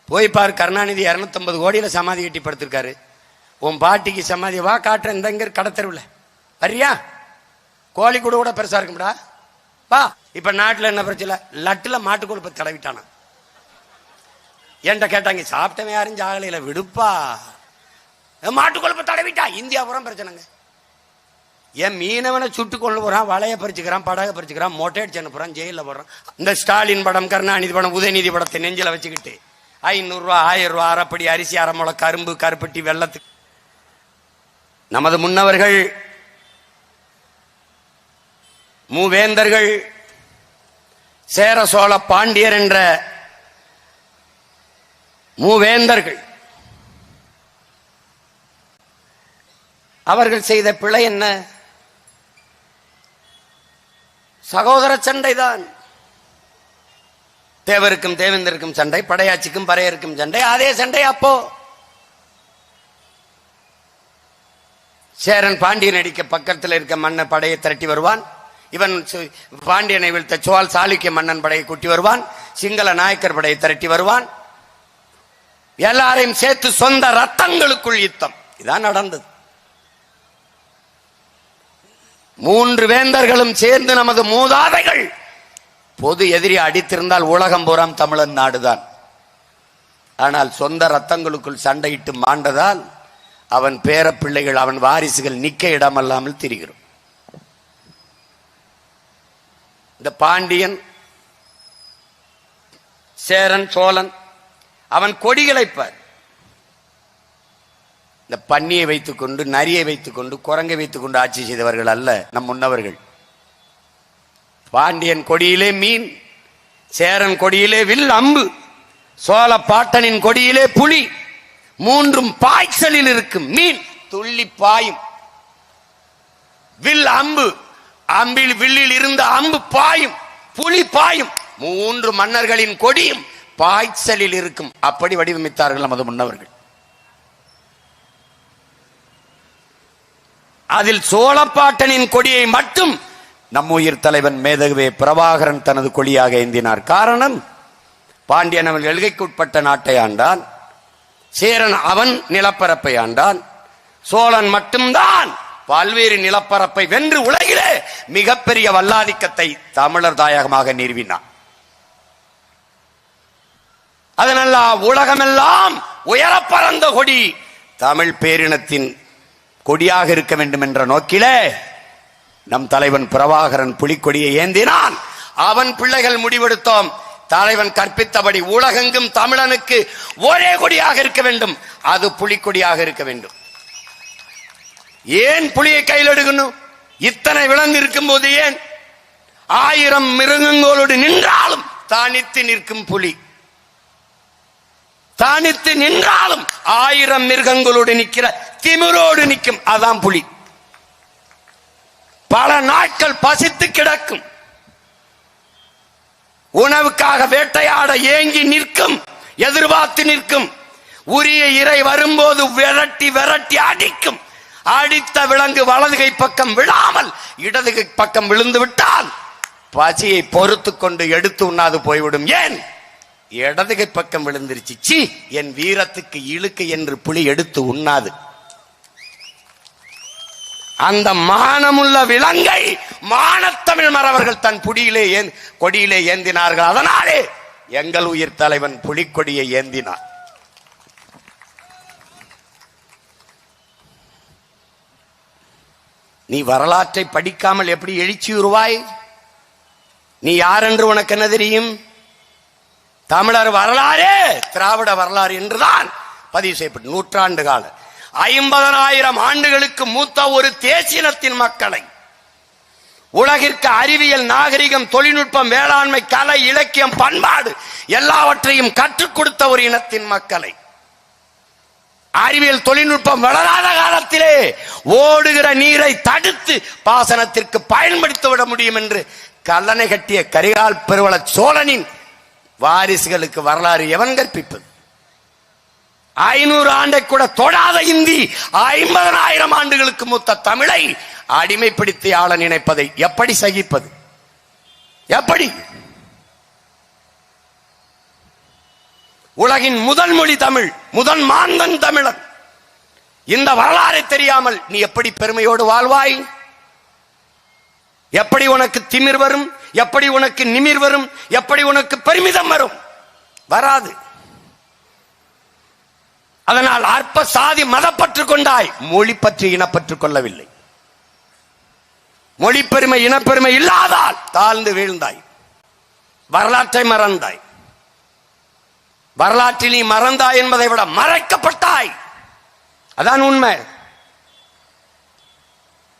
போய் பாரு, கருணாநிதி 250 கோடியில சமாதி கட்டி படுத்திருக்காரு. உன் பாட்டிக்கு சமாதி வா காட்டுறேன், இந்த இங்க கடத்தருவில் வரியா? கோழி கூட பெருசா இருக்கும்டா, வா. இப்ப நாட்டுல என்ன பிரச்சனை? லட்டுல மாட்டு கொழுப்பை தடவிட்டானா. என்கிட்ட கேட்டாங்க, சாப்பிட்டவன் யாரும் ஜாகலையில விடுப்பா, மாட்டு கொழுப்பை தடவிட்டா. இந்தியா புறம் பிரச்சனைங்க. என் மீனவனை சுட்டு கொண்டு போறான், வலைய பறிச்சுக்கிறான், படகை பறிச்சுக்கிறான், மொட்டை அடிச்சு போறான், ஜெயில போடுறான். இந்த ஸ்டாலின் படம், கருணாநிதி படம், உதயநிதி படத்தை நெஞ்சில வச்சுக்கிட்டு 500 ரூபா 1000 ரூபா அரைப்படி அரிசி, அரைமுளை கரும்பு, கருப்பட்டி, வெள்ளத்துக்கு. நமது முன்னவர்கள் மூவேந்தர்கள், சேர சோழ பாண்டியர் என்ற மூவேந்தர்கள், அவர்கள் செய்த பிழை என்ன? சகோதர சண்டைதான். தேவருக்கும் தேவேந்தருக்கும் சண்டை, படையாச்சிக்கும் பறையருக்கும் சண்டை. அதே சண்டை அப்போ சேரன் பாண்டியன் அடிக்க பக்கத்தில் இருக்க மன்னர் படையை திரட்டி வருவான். இவன் பாண்டியனை வீழ்த்த சோழ சாளுக்கிய மன்னன் படையை கூட்டி வருவான். சிங்கள நாயக்கர் படையை திரட்டி வருவான். எல்லாரையும் சேர்த்து சொந்த ரத்தங்களுக்குள் யுத்தம். இதான் நடந்தது. 3 வேந்தர்களும் சேர்ந்து நமது மூதாதைகள் பொது எதிரி அடித்திருந்தால் உலகம் பூராம் தமிழன் நாடுதான். ஆனால் சொந்த ரத்தங்களுக்குள் சண்டையிட்டு மாண்டதால் அவன் பேர பிள்ளைகள், அவன் வாரிசுகள் நிக்க இடமல்லாமல் திரிகிறோம். இந்த பாண்டியன், சேரன், சோழன், அவன் கொடிகளைப்பார். இந்த பன்னியை வைத்துக் கொண்டு, நரியை வைத்துக் கொண்டு, குரங்கை வைத்துக் கொண்டு ஆட்சி செய்தவர்கள் அல்ல நம் முன்னவர்கள். பாண்டியன் கொடியிலே மீன், சேரன் கொடியிலே வில் அம்பு, சோழ பாட்டனின் கொடியிலே புலி. 3ம் பாய்ச்சலில் இருக்கும். மீன் துள்ளி பாயும், வில் அம்பு, அம்பில் வில்லில் இருந்த அம்பு பாயும், புலி பாயும். 3 மன்னர்களின் கொடியும் பாய்ச்சலில் இருக்கும். அப்படி வடிவமைத்தார்கள் நமது முன்னவர்கள். அதில் சோழப்பாட்டனின் கொடியை மட்டும் நம் உயிர் தலைவன் மேதகுவே பிரபாகரன் தனது கொடியாக ஏந்தினார். காரணம், பாண்டியன் அவன் எல்கைக்குட்பட்ட நாட்டை ஆண்டான், சேரன் அவன் நிலப்பரப்பை ஆண்டான், சோழன் மட்டும்தான் பல்வேறு நிலப்பரப்பை வென்று உலகிலே மிகப்பெரிய வல்லாதிக்கத்தை தமிழர் தாயகமாக நிறுவினான். அதனால உலகமெல்லாம் உயர பறந்த கொடி தமிழ் பேரினத்தின் கொடியாக இருக்க வேண்டும் என்ற நோக்கிலே நம் தலைவன் பிரபாகரன் புலிக்கொடியை ஏந்தினான். அவன் பிள்ளைகள் முடிவெடுத்தோம், தலைவன் கற்பித்தபடி உலகெங்கும் தமிழனுக்கு ஒரே கொடியாக இருக்க வேண்டும், அது புலிக்கொடியாக இருக்க வேண்டும். ஏன் புலியை கையில் எடுக்கணும்? இத்தனை விலங்கு இருக்கும் போது ஏன்? 1000 மிருகங்களோடு நின்றாலும் தானித்து நிற்கும் புலி, தானித்து நின்றாலும் 1000 மிருகங்களோடு நிற்கிற திமிரோடு நிற்கும், அதான் புலி. பல நாட்கள் பசித்து கிடக்கும், உணவுக்காக வேட்டையாட ஏங்கி நிற்கும், எதிர்பார்த்து நிற்கும். உரிய இறை வரும்போது விரட்டி விரட்டி அடிக்கும். அடித்த விலங்கு வலதுகை பக்கம் விழாமல் இடதுகை பக்கம் விழுந்து விட்டால் பசியை பொறுத்து கொண்டு எடுத்து உண்ணாது போய்விடும். ஏன்? இடதுகை பக்கம் விழுந்துருச்சு, சி என் வீரத்துக்கு இழுக்கு என்று புலி எடுத்து உண்ணாது. அந்த மானமுள்ள விலங்கை மானத்தமிழ் மறவர்கள் தன் கொடியிலே ஏந்தினார்கள். அதனாலே எங்கள் உயிர் தலைவன் புலிக்கொடியை ஏந்தினார். நீ வரலாற்றை படிக்காமல் எப்படி எழுச்சி உருவாய்? நீ யார் என்று உனக்கு என்ன தெரியும்? தமிழர் வரலாறே திராவிட வரலாறு என்றுதான் பதிவு செய்யப்பட்டு நூற்றாண்டு கால 50,000 ஆண்டுகளுக்கு மூத்த ஒரு தேசினத்தின் மக்களை, உலகிற்கு அறிவியல், நாகரிகம், தொழில்நுட்பம், வேளாண்மை, கலை, இலக்கியம், பண்பாடு எல்லாவற்றையும் கற்றுக் கொடுத்த ஒரு இனத்தின் மக்களை, அறிவியல் தொழில்நுட்பம் வளராத காலத்திலே ஓடுகிற நீரை தடுத்து பாசனத்திற்கு பயன்படுத்தி விட முடியும் என்று கல்லணை கட்டிய கரிகால் பெருவள சோழனின் வாரிசுகளுக்கு வரலாறு எவன் கற்பிப்பது? 500 ஆண்டை கூட தொடாத இந்தி 50,000 ஆண்டுகளுக்கு மூத்த தமிழை அடிமைப்படுத்தி ஆள நினைப்பதை எப்படி சகிப்பது? எப்படி? உலகின் முதல் மொழி தமிழ், முதல் மாந்தன் தமிழன். இந்த வரலாறை தெரியாமல் நீ எப்படி பெருமையோடு வாழ்வாய்? எப்படி உனக்கு திமிர் வரும்? எப்படி உனக்கு நிமிர் வரும்? எப்படி உனக்கு பெருமிதம் வரும்? வராது. அதனால் அற்ப சாதி மதப்பற்று கொண்டாய், மொழி பற்றி இனப்பற்று கொள்ளவில்லை. மொழி பெருமை இனப்பெருமை இல்லாதால் தாழ்ந்து வீழ்ந்தாய், வரலாற்றை மறந்தாய். வரலாற்றில் நீ மறந்தாய் என்பதை விட மறைக்கப்பட்டாய். அதான் உண்மை.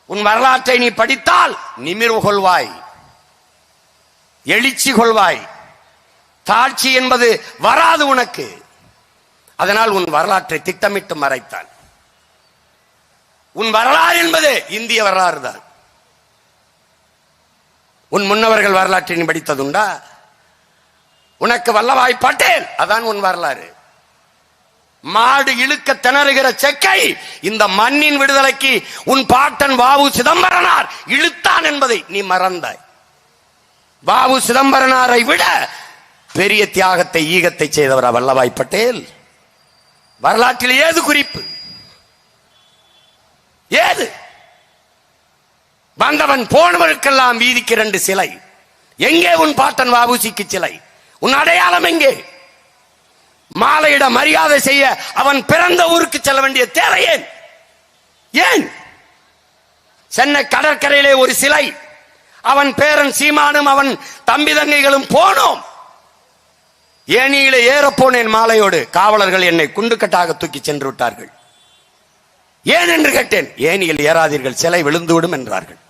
உன் வரலாற்றை நீ படித்தால் நிமிர்வு கொள்வாய், எழுச்சி கொள்வாய். தாழ்ச்சி என்பது வராது உனக்கு. அதனால் உன் வரலாற்றை திட்டமிட்டு மறைத்தான். உன் வரலாறு என்பது இந்திய வரலாறு தான். உன் முன்னவர்கள் வரலாற்றை நீ படித்ததுண்டா? உனக்கு வல்லபாய் பட்டேல் அதான் உன் வரலாறு. மாடு இழுக்க திணறுகிற செக்கை இந்த மண்ணின் விடுதலைக்கு உன் பாட்டன் வாவு சிதம்பரனார் இழுத்தான் என்பதை நீ மறந்தாய். வாவு சிதம்பரனாரை விட பெரிய தியாகத்தை ஈகத்தை செய்தவரா வல்லபாய் பட்டேல்? வரலாற்றில் ஏது குறிப்பு? ஏது? வந்தவன் போனவருக்கெல்லாம் வீதிக்கு 2 சிலை. எங்கே உன் பாட்டன் வாவுசிக்கு சிலை? உன் அடையாளம் எங்கே? மாலையிட மரியாதை செய்ய அவன் பிறந்த ஊருக்கு செல்ல வேண்டிய தேவை ஏன்? ஏன்? சென்னை கடற்கரையிலே ஒரு சிலை, அவன் பேரன் சீமானும் அவன் தம்பி தங்கைகளும் போனோம். ஏணியிலே ஏறப்போனேன் மாலையோடு. காவலர்கள் என்னை குண்டுக்கட்டாக தூக்கி சென்று விட்டார்கள். ஏன் என்று கேட்டேன். ஏணியில் ஏறாதீர்கள், சிலை விழுந்துவிடும் என்றார்கள்.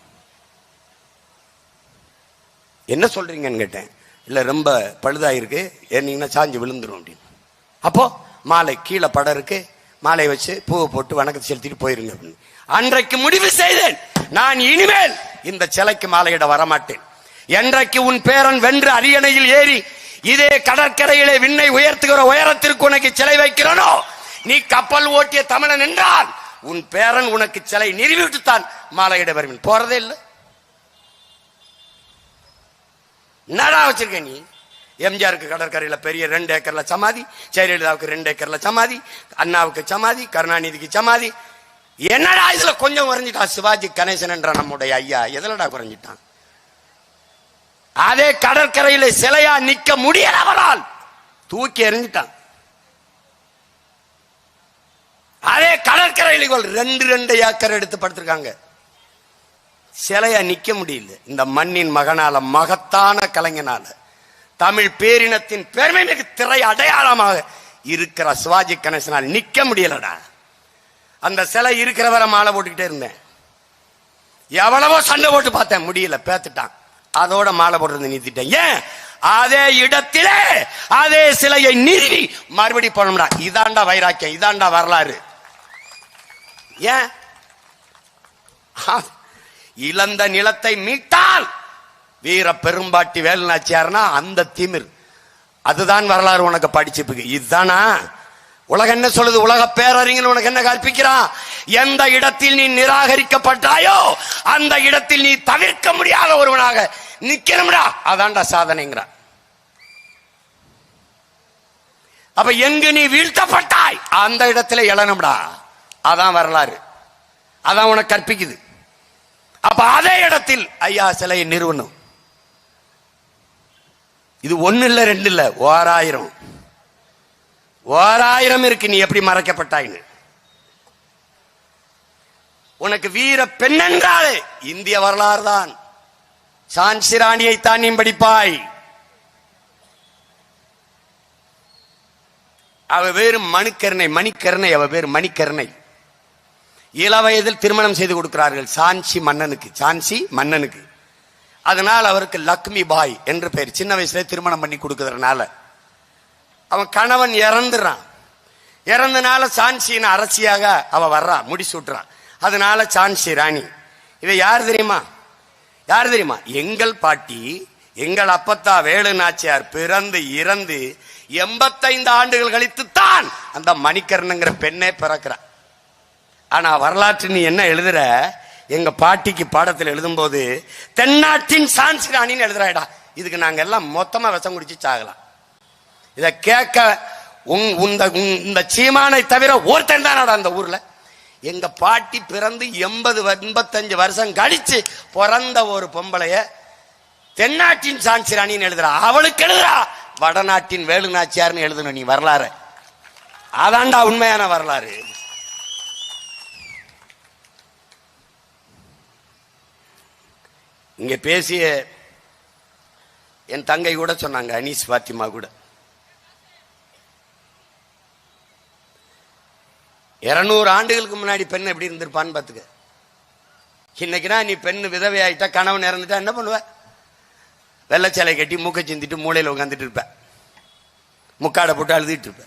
என்ன சொல்றீங்கன்னு கேட்டேன். இல்ல ரொம்ப பழுதாயிருக்கு, ஏன்னீங்கன்னா சாஞ்சு விழுந்துடும் அப்படின்னு. அப்போ மாலை கீழே படம் இருக்கு, மாலை வச்சு பூவை போட்டு வணக்கத்தை செலுத்திட்டு போயிருங்க அப்படின்னு. அன்றைக்கு முடிவு செய்தேன், நான் இனிமேல் இந்த சிலைக்கு மாலையிட வரமாட்டேன். என்றைக்கு உன் பேரன் வென்று அரியணையில் ஏறி இதே கடற்கரையிலே விண்ணை உயர்த்துகிற உயரத்திற்கு உனக்கு சிலை வைக்கிறனோ, நீ கப்பல் ஓட்டிய தமிழன் என்றால் உன் பேரன் உனக்கு சிலை நிறுவிவிட்டுத்தான் மாலையிட வருவேன். போறதே இல்லை. நடா வச்சிருக்க நீ. எம்ஜிஆருக்கு கடற்கரையில் பெரிய 2 ஏக்கர்ல சமாதி, ஜெயலலிதாவுக்கு 2 ஏக்கர்ல சமாதி, அண்ணாவுக்கு சமாதி, கருணாநிதிக்கு சமாதி. என்னடா இதுல கொஞ்சம் குறைஞ்சிட்டான்? சிவாஜி கணேசன் என்ற நம்முடைய ஐயா எதுலடா குறைஞ்சிட்டான்? அதே கடற்கரையில சிலையா நிக்க முடியல, அவரால் தூக்கி எறிஞ்சிட்டான். அதே கடற்கரையில் 2 ஏக்கர் எடுத்து படுத்திருக்காங்க, சிலையா நிக்க முடியல. இந்த மண்ணின் மகனால, மகத்தான கலைஞனால, தமிழ் பேரினத்தின் பெருமை மிகு திரை அடையாளமாக இருக்கிற சிவாஜி கணேசனால் நிக்க முடியலடா. அந்த சிலை இருக்கிற வரை மாலை போட்டுக்கிட்டே இருந்தேன். எவ்வளவோ சண்டை போட்டு பார்த்தேன், முடியல, பேத்துட்டான். அதோட மாலை போடுறது நிறுத்திட்டேன். ஏன்? அதே இடத்திலே அதே சிலையை நிறுவி மறுபடி போனோம்டா. இதாண்டா வைராக்கியம், இதாண்டா வரலாறு. ஏன்? இழந்த நிலத்தை மீட்டால் வீர பெரும்பாட்டி வேலுநாச்சியார்னா அந்த திமிர், அதுதான் வரலாறு. உனக்கு படிச்சுப்புக்கு இதுதானா? உலக என்ன சொல்லுது? உலக பேரறிஞர் உனக்கு என்ன கற்பிக்கிறான்? எந்த இடத்தில் நீ நிராகரிக்கப்பட்டாயோ அந்த இடத்தில் நீ தவிர்க்க முடியாத ஒருவனாக நிக்கணும்டா. அதான்டா சாதனைங்கிற. அப்ப எங்கு நீ வீழ்த்தப்பட்டாய் அந்த இடத்துல எழணும்டா. அதான் வரலாறு, அதான் உனக்கு கற்பிக்குது. அப்ப அதே இடத்தில் ஐயா சிலையை நிறுவனம். இது 1 இல்ல 2 இல்ல, 1000 இருக்கு. நீ எப்படி மறைக்கப்பட்டாயின்னு. உனக்கு வீர பெண் என்றாலே இந்திய வரலாறு தான். சான்சி ராணியை தான் நீ படிப்பாய். அவ வேறு மணிக்கருணை, அவ பேரு மணிக்கருணை. இளவயதில் திருமணம் செய்து கொடுக்கிறார்கள் சான்சி மன்னனுக்கு. அதனால் அவருக்கு லக்ஷ்மி பாய் என்று பெயர். சின்ன வயசுல திருமணம் பண்ணி கொடுக்கறதுனால அவன் கணவன் இறந்துறான். இறந்தனால சான்சியின் அரசியாக அவ வர்றா, முடிசூட்டுறான். அதனால சான்சி ராணி. இவ யார் தெரியுமா? எங்கள் பாட்டி, எங்கள் அப்பத்தா வேலு நாச்சியார் பிறந்து இறந்து 85 ஆண்டுகள் கழித்துத்தான் அந்த மணிக்கர்ணங்கிற பெண்ணே பிறக்கிறான். ஆனா வரலாற்று நீ என்ன எழுதுற? எங்க பாட்டிக்கு பாடத்தில் எழுதும் போது தென்னாட்டின் சான்சி ராணின்னு எழுதுறாடா. இதுக்கு நாங்க எல்லாம் மொத்தமா விஷம் குடிச்சு சாகலாம். இத கேட்க இந்த சீமானை தவிர ஒருத்தன் தான் அந்த ஊர்ல. எங்க பாட்டி பிறந்து 85 வருஷம் கழிச்சு பிறந்த ஒரு பொம்பளைய தென்னாட்டின் சான்சிராணின்னு எழுதுறா. அவளுக்கு எழுதுறா வடநாட்டின் வேலு நாச்சியார்னு எழுதணும் நீ வரலாறு. அதான்டா உண்மையான வரலாறு. இங்க பேசிய என் தங்கை கூட சொன்னாங்க, அனீஸ் பாத்திமா கூட, 200 ஆண்டுகளுக்கு முன்னாடி பெண் எப்படி இருந்திருப்பான்னு பாத்துக்க. இன்னைக்குனா நீ பெண்ணு விதவை ஆயிட்டா, கணவன் இறந்துட்டா என்ன பண்ணுவ? வெள்ளச்சலை கட்டி மூக்க சிந்திட்டு மூளையில உட்காந்துட்டு இருப்ப, முக்காடை போட்டு அழுதுட்டு இருப்ப.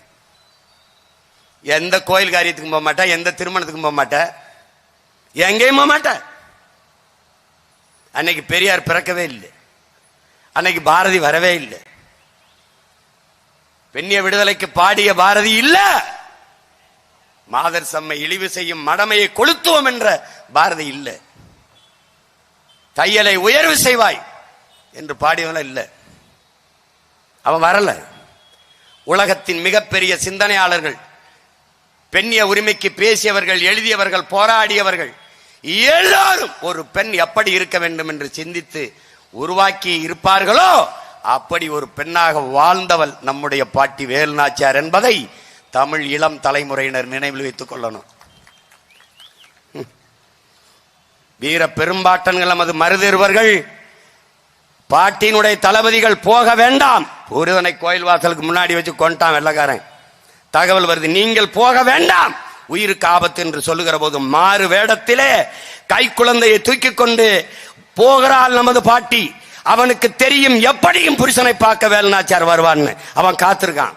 எந்த கோயில் காரியத்துக்கும் போக மாட்டா, எந்த திருமணத்துக்கும் போக மாட்ட, எங்கேயும் போக மாட்ட. அன்னைக்கு பெரியார் பிறக்கவே இல்லை, அன்னைக்கு பாரதி வரவே இல்லை, பெண்ணிய விடுதலைக்கு பாடிய பாரதி இல்ல, மாதர் சம்மை இழிவு செய்யும் மடமையை கொளுத்துவோம் என்ற பாரதி இல்ல, தையலை உயர்வு செய்வாய் என்று பாடியவன இல்ல. அவன் வரல. உலகத்தின் மிகப்பெரிய சிந்தனையாளர்கள், பெண்ணிய உரிமைக்கு பேசியவர்கள், எழுதியவர்கள், போராடியவர்கள் எல்லாரும் ஒரு பெண் எப்படி இருக்க வேண்டும் என்று சிந்தித்து உருவாக்கி இருப்பார்களோ அப்படி ஒரு பெண்ணாக வாழ்ந்தவள் நம்முடைய பாட்டி வேலு நாச்சியார் என்பதை தமிழ் இளம் தலைமுறையினர் நினைவில் வைத்துக் கொள்ளணும். வீர பெரும்பாட்டன்கள் நமது மருதேறுவர்கள் பாட்டினுடைய தளபதிகள் போக வேண்டாம். ஒருவனை கோயில் வாசலுக்கு முன்னாடி வச்சு கொண்டான் வெள்ளக்காரன். தகவல் வருது, நீங்கள் போக வேண்டாம், உயிருக்கு ஆபத்து என்று சொல்லுகிற போது மாறு வேடத்திலே கை குழந்தையை தூக்கி கொண்டு போகிறாள் நமது பாட்டி. அவனுக்கு தெரியும் எப்படியும் புருஷனை பார்க்க வேலு நாச்சியார் வருவான்னு. அவன் காத்திருக்கான்.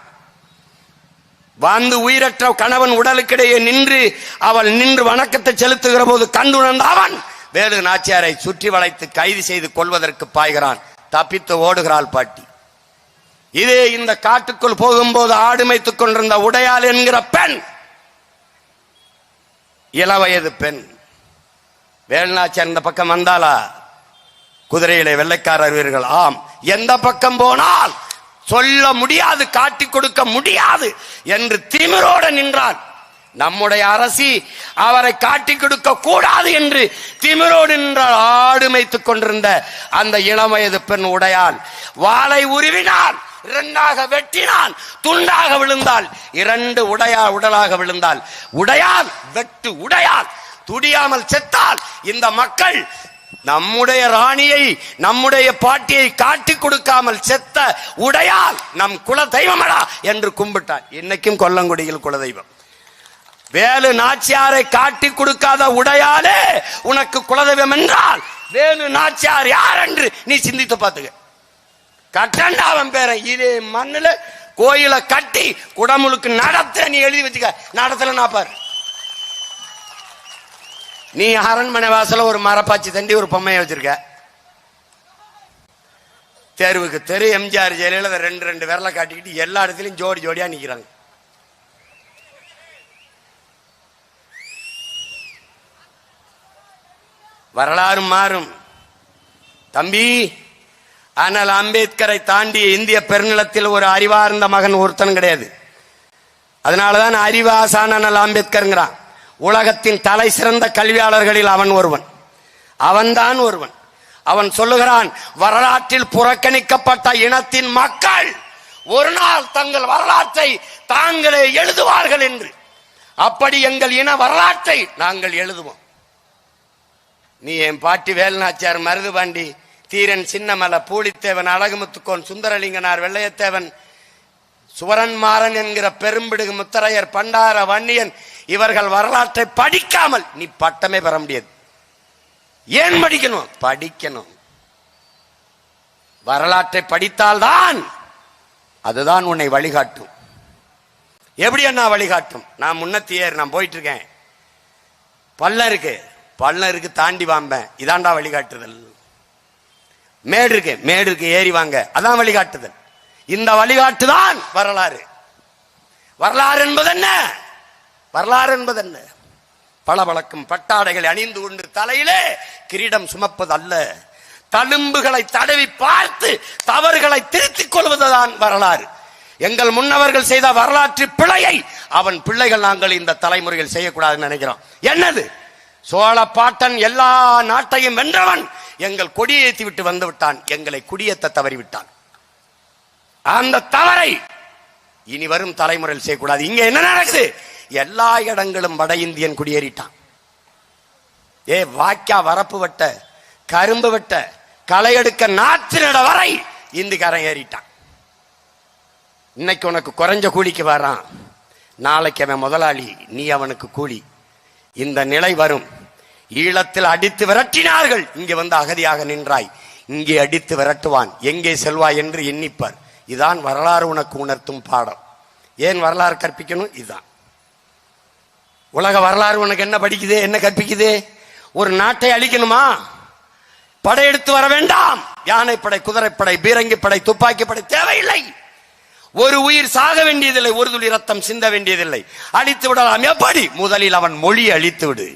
வந்து உயிரற்ற கணவன் உடலுக்கிடையே நின்று அவள் நின்று வணக்கத்தை செலுத்துகிற போது கண்டுணர்ந்த அவன் வேலு நாச்சியாரை சுற்றி வளைத்து கைது செய்து கொள்வதற்கு பாய்கிறான். தப்பித்து ஓடுகிறாள் பாட்டி. இதே இந்த காட்டுக்குள் போகும்போது ஆடு மேய்த்துக் கொண்டிருந்த உடையாள் என்கிற பெண், இளவயது பெண், வேலு நாச்சியார் இந்த பக்கம் வந்தாளா? குதிரையிலே வெள்ளைக்காரர் வீரர்கள். ஆம், எந்த பக்கம் போனால் சொல்ல முடியாது, காட்டி கொடுக்க முடியாது என்று திமிரோடு நின்றான். நம்முடைய அரசி அவரை காட்டி கொடுக்க கூடாது என்று திமிரோடு நின்றால். ஆடு மேய்த்துக் கொண்டிருந்த அந்த இளவயது பெண் உடையாள் வாளை உருவினான், இரண்டாக வெட்டினான், துண்டாக விழுந்தாள். 2 உடலாக விழுந்தாள். உடையால் வெட்டு உடையால் துடியாமல் செத்தால் இந்த மக்கள் நம்முடைய ராணியை, நம்முடைய பாட்டியை காட்டி கொடுக்காமல் செத்த உடையால் நம் குல தெய்வமடா என்று கும்பிட்டான். இன்னைக்கும் கொல்லங்குடியில் குலதெய்வம். வேலு நாச்சியாரை காட்டி கொடுக்காத உடையாலே உனக்கு குலதெய்வம் என்றால் வேலு நாச்சியார் யார் என்று நீ சிந்தித்து பார்த்துக்க. கட்டண்டா அவன் பேரை. இதே மண்ணுல கோயிலை கட்டி குடமுழுக்கு நடத்த நீ எழுதி வச்சுக்க. நடத்தல நான் பாரு. நீ அரண்மனை வாசல ஒரு மரப்பாச்சி தண்டி ஒரு பொம்மையை வச்சிருக்க. தேர்வுக்கு தெரு எம்ஜிஆர் ஜெயலலிதா 2 விரலை காட்டிக்கிட்டு எல்லா இடத்துலயும் ஜோடி ஜோடியா நிக்கிறாங்க. வரலாறு மாறும் தம்பி. ஆனால் அம்பேத்கரை தாண்டிய இந்திய பெருநிலத்தில் ஒரு அறிவார்ந்த மகன் ஒருத்தன் கிடையாது. அதனாலதான் அறிவாசான அம்பேத்கர்ங்கிறான். உலகத்தின் தலை சிறந்த கல்வியாளர்களில் அவன் ஒருவன். அவன்தான் ஒருவன். அவன் சொல்லுகிறான், வரலாற்றில் புறக்கணிக்கப்பட்ட இனத்தின் மக்கள் ஒரு நாள் தங்கள் வரலாற்றை தாங்களே எழுதுவார்கள் என்று. அப்படி எங்கள் இன வரலாற்றை நாங்கள் எழுதுவோம். நீ என் பாட்டி வேலு நாச்சியார், மருதுபாண்டி, தீரன் சின்னமலை, பூலித்தேவன், அழகுமுத்துக்கோன், சுந்தரலிங்கனார், வெள்ளையத்தேவன், சுவரன்மாறன் என்கிற பெரும்பிடுகு முத்தரையர், பண்டார வன்னியன் இவர்கள் வரலாற்றை படிக்காமல் நீ பட்டமே பெற முடியாது. ஏன் படிக்கணும்? படிக்கணும். வரலாற்றை படித்தால்தான் அதுதான் உன்னை வழிகாட்டும். எப்படி என்ன வழிகாட்டும்? நான் முன்னத்தியர், நான் போயிட்டு இருக்கேன், பள்ளம் இருக்கு தாண்டி வாம்பேன், இதாண்டா வழிகாட்டுதல். மேடு இருக்கு ஏறி வாங்க, அதான் வழிகாட்டுதல். இந்த வழிகாட்டுதான் வரலாறு. வரலாறு என்பது என்ன? வரலாறு என்பது என்ன? பளபளக்கும் பட்டாடைகளை அணிந்து கொண்டு தலையிலே கிரீடம் சுமப்பது அல்ல, தழும்புகளை தடவி பார்த்து தவறுகளை திருத்திக் கொள்வதுதான் வரலாறு. எங்கள் முன்னவர்கள் செய்த வரலாற்று பிழையை அவன் பிள்ளைகள் நாங்கள் இந்த தலைமுறையில் செய்யக்கூடாதுன்னு நினைக்கிறோம். என்னது? சோழ பாட்டன் எல்லா நாட்டையும் வென்றவன் எங்கள் கொடியேற்றி விட்டு வந்து விட்டான், எங்களை குடியேற்ற தவறிவிட்டான். அந்த தவறை இனி வரும் தலைமுறையில் செய்யக்கூடாது. இங்க என்ன நடக்குது? எல்லா இடங்களும் வட இந்தியன் குடியேறிட்டான். வாய்க்கா வரப்பு வெட்ட, கரும்பு வெட்ட, களை எடுக்க, நாற்று நட வரை இந்துக்காரன் ஏறிட்டான். இன்னைக்கு உனக்கு குறைஞ்ச கூலிக்கு வரான், நாளைக்கு அவன் முதலாளி, நீ அவனுக்கு கூலி. இந்த நிலை வரும். ஈழத்தில் அடித்து விரட்டினார்கள், இங்கே வந்து அகதியாக நின்றாய், இங்கே அடித்து விரட்டுவான், எங்கே செல்வாய் என்று எண்ணிப்பார். இதான் வரலாறு உனக்கு உணர்த்தும் பாடம். ஏன் வரலாறு கற்பிக்கணும்? இதுதான். உலக வரலாறு உனக்கு என்ன படிக்குது, என்ன கற்பிக்குது? ஒரு நாட்டை அழிக்கணுமா? படையெடுத்து வர வேண்டாம். யானைப்படை, குதிரைப்படை, பீரங்கி படை, துப்பாக்கி படை தேவையில்லை. ஒரு உயிர் சாக வேண்டியதில்லை, ஒரு துளி ரத்தம் சிந்த வேண்டியதில்லை. அழித்து விடலாம். எப்படி? முதலில் அவன் மொழியை அழித்து விடு.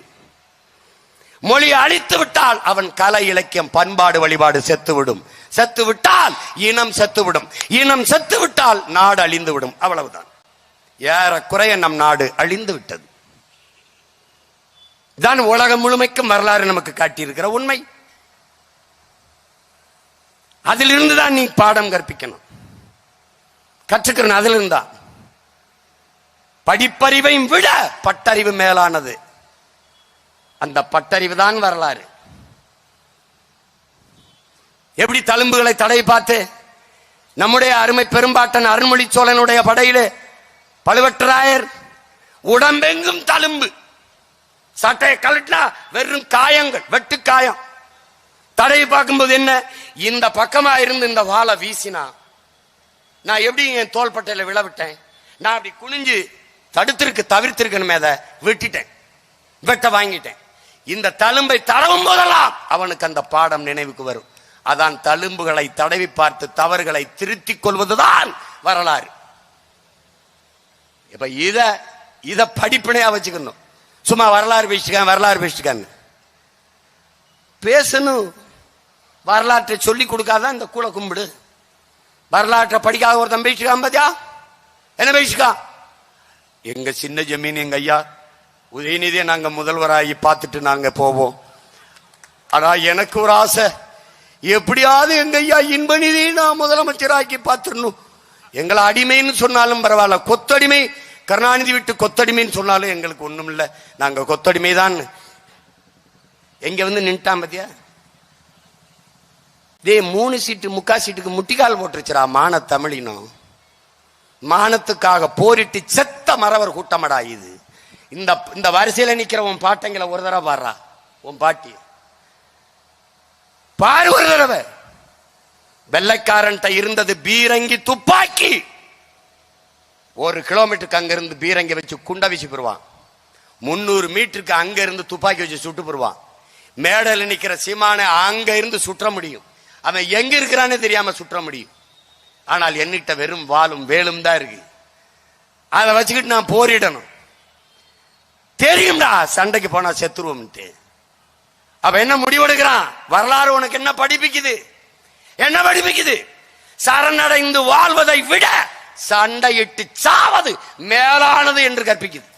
மொழியை அழித்து விட்டால் அவன் கலை, இலக்கியம், பண்பாடு, வழிபாடு செத்துவிடும். செத்து விட்டால் இனம் செத்துவிடும். இனம் செத்து விட்டால் நாடு அழிந்து விடும். அவ்வளவுதான். ஏறக்குறைய நம் நாடு அழிந்து விட்டது. தான் உலகம் முழுமைக்கும் வரலாறு நமக்கு காட்டியிருக்கிற உண்மை. அதிலிருந்து தான் நீ பாடம் கற்பிக்கணும், கற்றுக்கணும். அதிலிருந்து தான். படிப்பறிவையும் விட பட்டறிவு மேலானது. அந்த பட்டறிவு தான் வரலாறு. எப்படி தழும்புகளை தடை பார்த்து நம்முடைய அருமை பெரும்பாட்டன் அருண்மொழி சோழனுடைய படையிலே பழுவட்டராயர் உடம்பெங்கும் தழும்பு, சட்டையை கழட்டினா வெறும் காயங்கள், வெட்டு காயம். தடையை பார்க்கும்போது என்ன, இந்த பக்கமா இருந்து இந்த வாளை வீசினா நான் எப்படி என் தோள்பட்டையில விழவிட்டேன், நான் அப்படி குனிஞ்சு தவிர்த்திருக்கணுமே, அதை விட்டுட்டேன், வெட்ட வாங்கிட்டேன். இந்த தழும்பை தடவும் போதெல்லாம் அவனுக்கு அந்த பாடம் நினைவுக்கு வரும். அதான் தழும்புகளை தடவி பார்த்து தவறுகளை திருத்திக் கொள்வதுதான் வரலாறு. இப்ப இத படிப்பினையா வச்சுக்கணும். சும்மா வரலாறு பேசிட்டு பேசணும். வரலாற்றை சொல்லி கொடுக்காதான் இந்த கூல கும்பிடு. வரலாற்றை படிக்காத ஒருத்தன் பேசிக்கான் பாத்தியா? என்ன பேசிக்கான்? எங்க சின்ன ஜமீன் எங்க ஐயா உதயநிதியை நாங்க முதல்வராகி பார்த்துட்டு நாங்க போவோம். ஆனா எனக்கு ஒரு ஆசை, எப்படியாவது எங்க ஐயா இன்பநிதியை நான் முதலமைச்சராக்கி பார்த்துடணும். எங்களை அடிமைன்னு சொன்னாலும் பரவாயில்ல, கொத்தடிமை, கருணாநிதி விட்டு கொத்தடிமைன்னு சொன்னாலும் எங்களுக்கு ஒண்ணும் இல்லை, நாங்க கொத்தடிமை தான். எங்க வந்து நின்ட்டான் பாத்தியா? 3 சீட்டு 3/4 சீட்டுக்கு முட்டிக்கால் போட்டுருச்சுரா மான தமிழினம். மானத்துக்காக போரிட்டு செத்த மறவர் கூட்டமடா இது. இந்த வரிசையில நிக்கிற உன் பாட்டங்களை ஒரு தடவை பாடுறா, உன் பாட்டி பாரு ஒரு தடவை. வெள்ளைக்காரன் இருந்தது பீரங்கி துப்பாக்கி. 1 கிலோமீட்டருக்கு அங்க இருந்து பீரங்கி வச்சு குண்ட வீசி போடுவான். 300 மீட்டருக்கு அங்க இருந்து துப்பாக்கி வச்சு சுட்டு போடுவான். மேடையில் நிக்கிற சீமானை அங்க இருந்து சுற்ற முடியும். அவன் எங்க இருக்கிறானே தெரியாம சுற்ற முடியும். ஆனால் என்கிட்ட வெறும் வாளும் வேலும் தான் இருக்கு. அதை வச்சுக்கிட்டு நான் போரிடணும். தெரியும்டா சண்டைக்கு போனா செத்துருவோம்ட்டு. அப்ப என்ன முடிவெடுக்கிறான்? வரலாறு உனக்கு என்ன படிப்பிக்குது? என்ன படிப்பிக்குது? சரணடைந்து வாழ்வதை விட சண்டையிட்டு சாவது மேலானது என்று கற்பிக்குது.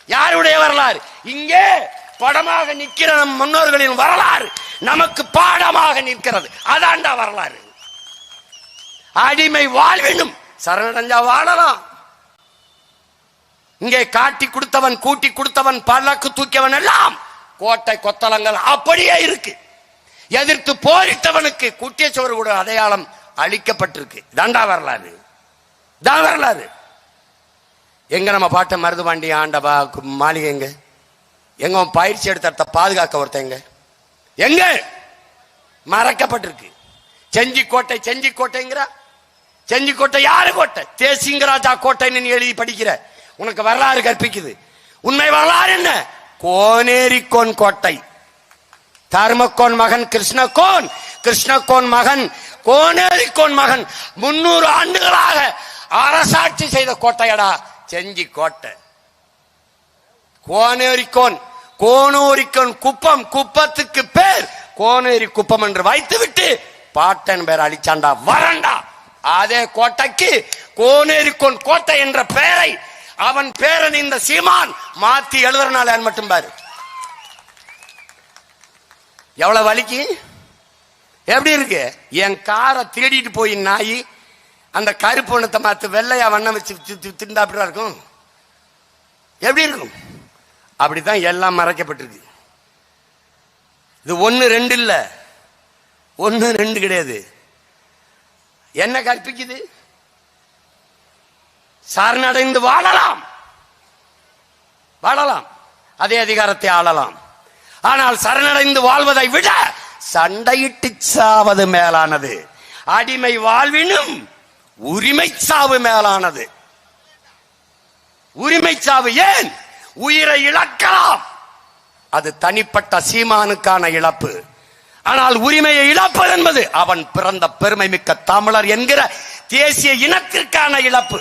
யாருடைய வரலாறு? இங்கே படமாக நிற்கிற நம் முன்னோர்களின் வரலாறு நமக்கு பாடமாக நிற்கிறது. அதான்டா வரலாறு. அடிமை வாழ்வினும் சரணடைஞ்சா வாழலாம். இங்கே காட்டி கொடுத்தவன், கூட்டி கொடுத்தவன், பல்லக்கு தூக்கியவன் எல்லாம் கோட்டை கொத்தளங்கள் அப்படியே இருக்கு. எதிர்த்து போரிட்டவனுக்கு குட்டிய சோறு கூட அடையாளம் அளிக்கப்பட்டிருக்கு. தாண்டா வரலாறு, தான் வரலாறு. எங்க நம்ம பாட்ட மருதுபாண்டி ஆண்டவா மாளிகை எங்க? எங்க பயிற்சி எடுத்த பாதுகாக்க ஒருத்தங்க எங்க மறைக்கப்பட்டிருக்கு? செஞ்சி கோட்டை, செஞ்சி கோட்டைங்கிற செஞ்சி கோட்டை யாரு கோட்டை? தேசிங்கராஜா கோட்டைன்னு நீ எழுதி படிக்கிற. உனக்கு வரலாறு கற்பிக்குது. உண்மை வரலாறு என்ன? கோனேரிக்கோன் கோட்டை. தர்மக்கோன் மகன் கிருஷ்ணகோன், கிருஷ்ணகோன் மகன் கோனேரிக்கோன் மகன் 300 ஆண்டுகளாக அரசாட்சி செய்த கோட்டையடா செஞ்சி கோட்டை. கோனேரிக்கோன், கோனூரிக்கோன் குப்பம், குப்பத்துக்கு பேர் கோனேரி குப்பம் என்று வைத்துவிட்டு பாட்டன் பேர் அழிச்சாண்டா. வரண்டா அதே கோட்டைக்கு கோனேரிக்கோன் கோட்டை என்ற பெயரை அவன் பேரன் இந்த சீமான் மாத்தி எழுதுறனால மட்டும் பாரு எவ்வளவு வலிக்கு. எப்படி இருக்கு? என் காரை தேடிட்டு போய் நாய் அந்த கருப்பு வண்ணத்தை மாத்து வெள்ளையா வண்ணம் வச்சு திண்டா அப்படிதான் இருக்கும். எப்படி இருக்கும்? அப்படித்தான் எல்லாம் மறைக்கப்பட்டிருக்கு. இது 1 2 இல்ல, 1 2 கிடையாது. என்ன கற்பிக்குது? சரணடைந்து வாழலாம், வாழலாம், அதே அதிகாரத்தை ஆளலாம். ஆனால் சரணடைந்து வாழ்வதை விட சண்டையிட்டு சாவது மேலானது. அடிமை வாழ்வினும் உரிமை சாவு மேலானது. உரிமை சாவு ஏன்? உயிரை இழக்கலாம், அது தனிப்பட்ட சீமானுக்கான இழப்பு. ஆனால் உரிமையை இழப்பது என்பது அவன் பிறந்த பெருமை மிக்க தமிழர் என்கிற தேசிய இனத்திற்கான இழப்பு.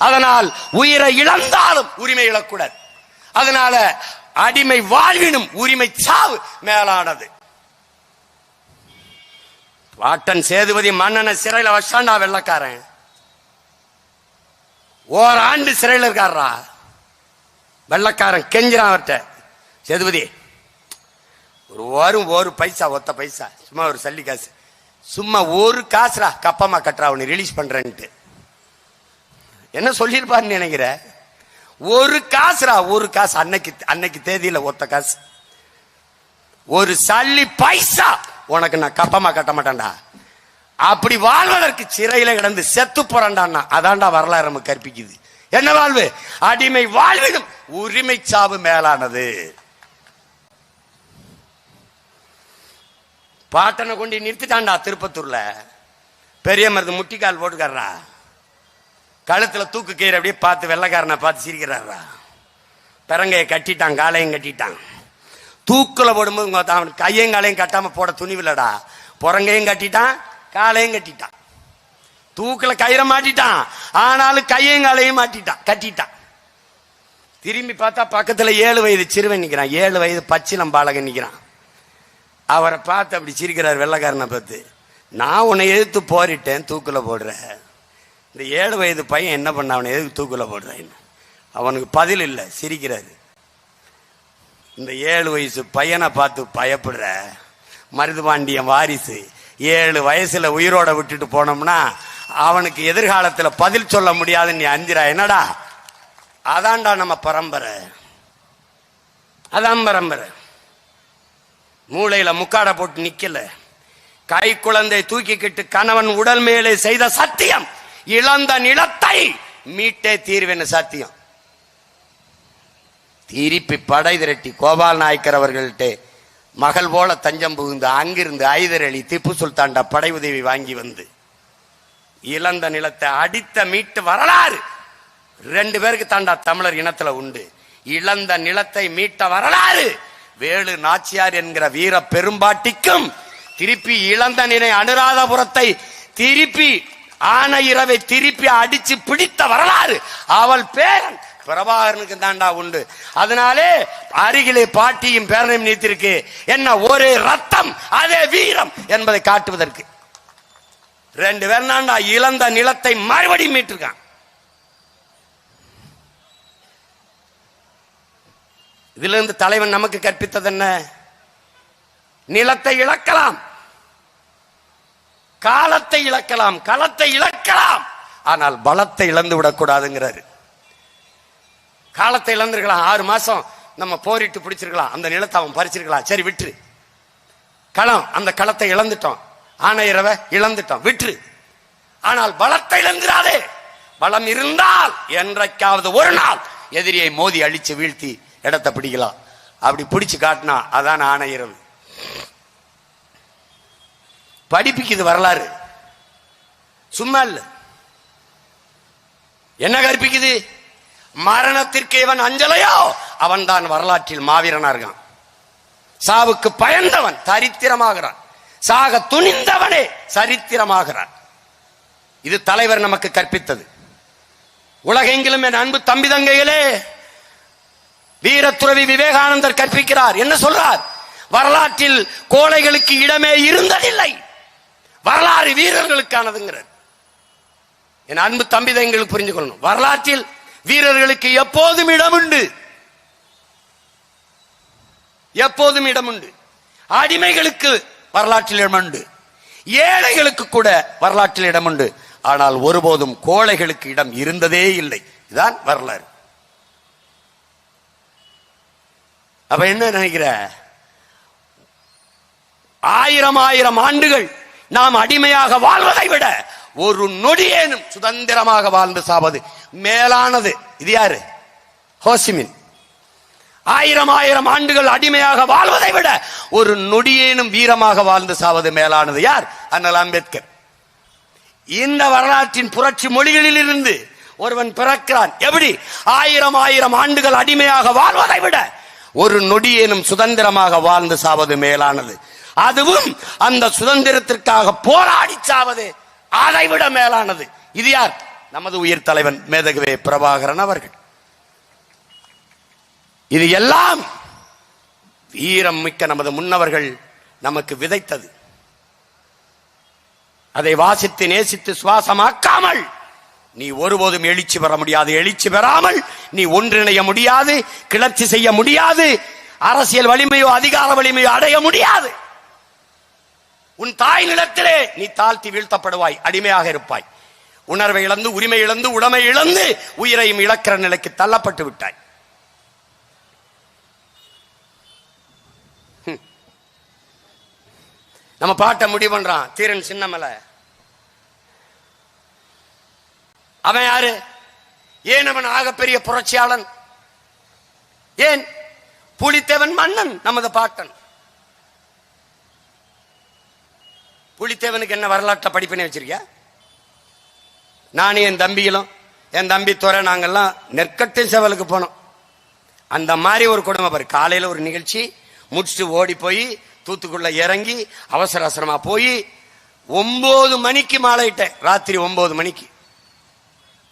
அதனால் உயிரை இழந்தாலும் உரிமை இழக்கூடாது. அதனால அடிமை வாழ்வினும் உரிமை சாவு மேலானது. பாட்டன் சேதுபதி மன்னனை சிறையில வச்சாண்டா வெள்ளக்காரன். ஓராண்டு சிறையில் இருக்காரா வெள்ளக்காரன். கெஞ்சிரான் அவர்கிட்ட, சேதுபதி ஒரு பைசா, ஒத்த பைசா, சும்மா ஒரு சல்லி காசு, சும்மா ஒரு காசுரா, கப்பமா கட்டுறா, அவனை ரிலீஸ் பண்றேன்ட்டு. என்ன சொல்லிருப்பாருன்னு நினைக்கிற? ஒரு காசுரா, ஒரு காசு. அன்னைக்கு தேதியில ஒத்த காசு, ஒரு சல்லி பைசா உனக்கு நான் கப்பமா கட்ட மாட்டேன்டா. அப்படி வாழ்வதற்கு சிறையில கிடந்து செத்து போறான்டா. அதான்டா வரலாறு நமக்கு கற்பிக்குது. என்ன வாழ்வு? அடிமை வாழ்விடும் உரிமை சாவு மேலானது. பாட்டனை கொண்டு நிறுத்திட்டான்டா திருப்பத்தூர்ல. பெரிய மருந்து முட்டிக்கால் போட்டுக்காரா, கழுத்துல தூக்கு கயிறு அப்படியே பார்த்து வெள்ளக்காரனை பார்த்து சிரிக்கிறாரா. பெரங்கையை கட்டிட்டான், காலையும் கட்டிட்டான். தூக்குல போடும்போது அவன் கையையும் காலையும் கட்டாம போட துணிவில்லடா. புறங்கையும் கட்டிட்டான், காலையும் கட்டிட்டான். தூக்குல கயிறை மாட்டிட்டான், ஆனாலும் கையையும் காலையும் கட்டிட்டான். திரும்பி பார்த்தா பக்கத்துல 7 வயது சிறுவன் நிக்கிறான், 7 வயது பச்சிலம் பாலகன் நிக்கிறான். அவரை பார்த்து அப்படி சிரிக்கிறார் வெள்ளக்காரனை பார்த்து. நான் உன்னை எதிர்த்து போரிட்டேன், தூக்குல போடுற. இந்த 7 வயது பையன் என்ன பண்ண, அவனை எதுக்கு தூக்குல போடுறேன்? அவனுக்கு பதில் இல்லை, சிரிக்கிறாரு. இந்த 7 வயசு பையனை பார்த்து பயப்படுற மருதுபாண்டியன் வாரிசு 7 வயசுல உயிரோட விட்டுட்டு போனோம்னா அவனுக்கு எதிர்காலத்துல பதில் சொல்ல முடியாதுன்னு நீ அஞ்சிரா. என்னடா? அதான்டா நம்ம பரம்பரை, அதான் பரம்பரை. மூளையில முக்காட போட்டு நிக்கல. கை குழந்தை தூக்கிக்கிட்டு கணவன் உடல் மேலே செய்த சத்தியம், இழந்த நிலத்தை மீட்டே தீர்வேன்னு சத்தியம். திருப்பி படை திரட்டி கோபால் நாயக்கர் அவர்கள்ட்ட மகள் போல தஞ்சம் புகுந்து அங்கிருந்து ஐதர் அலி திப்பு சுல்தான்டா படை உதவி வாங்கி வந்து இழந்த நிலத்தை அடித்த மீட்டு வரலாறு 2 பேருக்கு தாண்டா தமிழர் இனத்துல உண்டு. இழந்த நிலத்தை மீட்ட வரலாறு வேலு நாச்சியார் என்கிற வீர பெரும்பாட்டிக்கும், திருப்பி இழந்த நிலை அனுராதபுரத்தை திருப்பி ஆனையிரவை திருப்பி அடிச்சு பிடித்த வரலாறு அவள் பேரன் பிரபாகரனுக்கு தாண்டா உண்டு. அதனாலே அருகிலே பாட்டியும் பேரனையும் நீத்திருக்கு. என்ன? ஒரே ரத்தம், அதே வீரம் என்பதை காட்டுவதற்கு 2 பேர் தாண்டா இழந்த நிலத்தை மறுபடியும் மீட்டிருக்கான். இதுல இருந்து தலைவன் நமக்கு கற்பித்தது என்ன? நிலத்தை இழக்கலாம், காலத்தை இழக்கலாம், களத்தை இழக்கலாம், ஆனால் பலத்தை இழந்து விடக்கூடாதுங்கிறாரு. காலத்தை இழந்திருக்கலாம், 6 மாசம் நம்ம போரிட்டு பிடிச்சிருக்கலாம், அந்த நிலத்தை அவன் பறிச்சிருக்கலாம், சரி விட்டுரு. களம், அந்த களத்தை இழந்துட்டோம், ஆனையிரவை இழந்துட்டோம், விட்டுரு. ஆனால் பலத்தை இழந்துடாதே. பலம் இருந்தால் என்றைக்காவது ஒரு நாள் எதிரியை மோதி அழிச்சு வீழ்த்தி இடத்தை பிடிக்கலாம். அப்படி பிடிச்சு காட்டினா அதான் ஆனையிரவு. படிப்புக்கு வரலாறு சும்மா இல்ல. என்ன கற்பிக்குது? மரணத்திற்கு இவன் அஞ்சலையோ அவன் தான் வரலாற்றில் மாவீரனா இருக்கான். சாவுக்கு பயந்தவன் தரித்திரமாகிறான், சாக துணிந்தவனே சரித்திரமாகிறான். இது தலைவர் நமக்கு கற்பித்தது. உலகெங்கிலும் என் அன்பு தம்பி தங்கைகளே, வீரத்துறவி விவேகானந்தர் கற்பிக்கிறார். என்ன சொல்றார்? வரலாற்றில் கோழைகளுக்கு இடமே இருந்ததில்லை, வரலாறு வீரர்களுக்கானதுங்கிறார். என் அன்பு தம்பி எங்களுக்கு புரிஞ்சு கொள்ளணும். வரலாற்றில் வீரர்களுக்கு எப்போதும் இடம் உண்டு, எப்போதும் இடம் உண்டு. அடிமைகளுக்கு வரலாற்றில் இடம் உண்டு, ஏழைகளுக்கு கூட வரலாற்றில் இடம் உண்டு. ஆனால் ஒருபோதும் கோழைகளுக்கு இடம் இருந்ததே இல்லை. இதுதான் வரலாறு. அப்ப என்ன நினைக்கிற? 1000 ஆண்டுகள் நாம் அடிமையாக வாழ்வதை விட ஒரு நொடியேனும் சுதந்திரமாக வாழ்ந்து சாவது மேலானது. இது யாரு? ஹோசிமின். 1000 ஆண்டுகள் அடிமையாக வாழ்வதை விட ஒரு நொடியேனும் வீரமாக வாழ்ந்து சாவது மேலானது. யார்? அண்ணல் அம்பேத்கர். இந்த வரலாற்றின் புரட்சி மொழிகளில் இருந்து ஒருவன் பிறக்கிறான். எப்படி? 1000 ஆண்டுகள் அடிமையாக வாழ்வதை விட ஒரு நொடியேனும் சுதந்திரமாக வாழ்ந்து சாவது மேலானது. அதுவும் அந்த சுதந்திரத்திற்காக போராடி சாவது அதைவிட மேலானது. இது யார்? நமது உயிர் தலைவன் மேதகவே பிரபாகரன் அவர்கள். இது எல்லாம் வீரம் மிக்க நமது முன்னவர்கள் நமக்கு விதைத்தது. அதை வாசித்து நேசித்து சுவாசமாக்காமல் நீ ஒருபோதும் எழுச்சி பெற முடியாது. எழுச்சி பெறாமல் நீ ஒன்றிணைய முடியாது, கிளர்ச்சி செய்ய முடியாது, அரசியல் வலிமையோ அதிகார வலிமையோ அடைய முடியாது. உன் தாய் நிலத்திலே நீ தாழ்த்தி வீழ்த்தப்படுவாய், அடிமையாக இருப்பாய். உணர்வை இழந்து, உரிமை இழந்து, உடைமை இழந்து, உயிரையும் இழக்கிற நிலைக்கு தள்ளப்பட்டு விட்டாய். நம்ம பாட்ட முடிவு பண்றான் தீரன் சின்னமலை. அவன் யாரு? ஏன் அவன் ஆகப்பெரிய புரட்சியாளன்? ஏன்? புலித்தேவன் மன்னன் நமது பாட்டன். புலித்தேவனுக்கு என்ன வரலாற்றை படிப்பினை வச்சிருக்கியா? நானும் என் தம்பிகளும், என் தம்பி துறை, நாங்கெல்லாம் நெற்கட்டு சேவலுக்கு போனோம். அந்த மாதிரி ஒரு குடும்பம் பாரு. காலையில ஒரு நிகழ்ச்சி முடிச்சுட்டு ஓடி போய் தூத்துக்குள்ள இறங்கி அவசர அவசரமா போய் 9 மணிக்கு மாலையிட்டேன். ராத்திரி 9 மணிக்கு.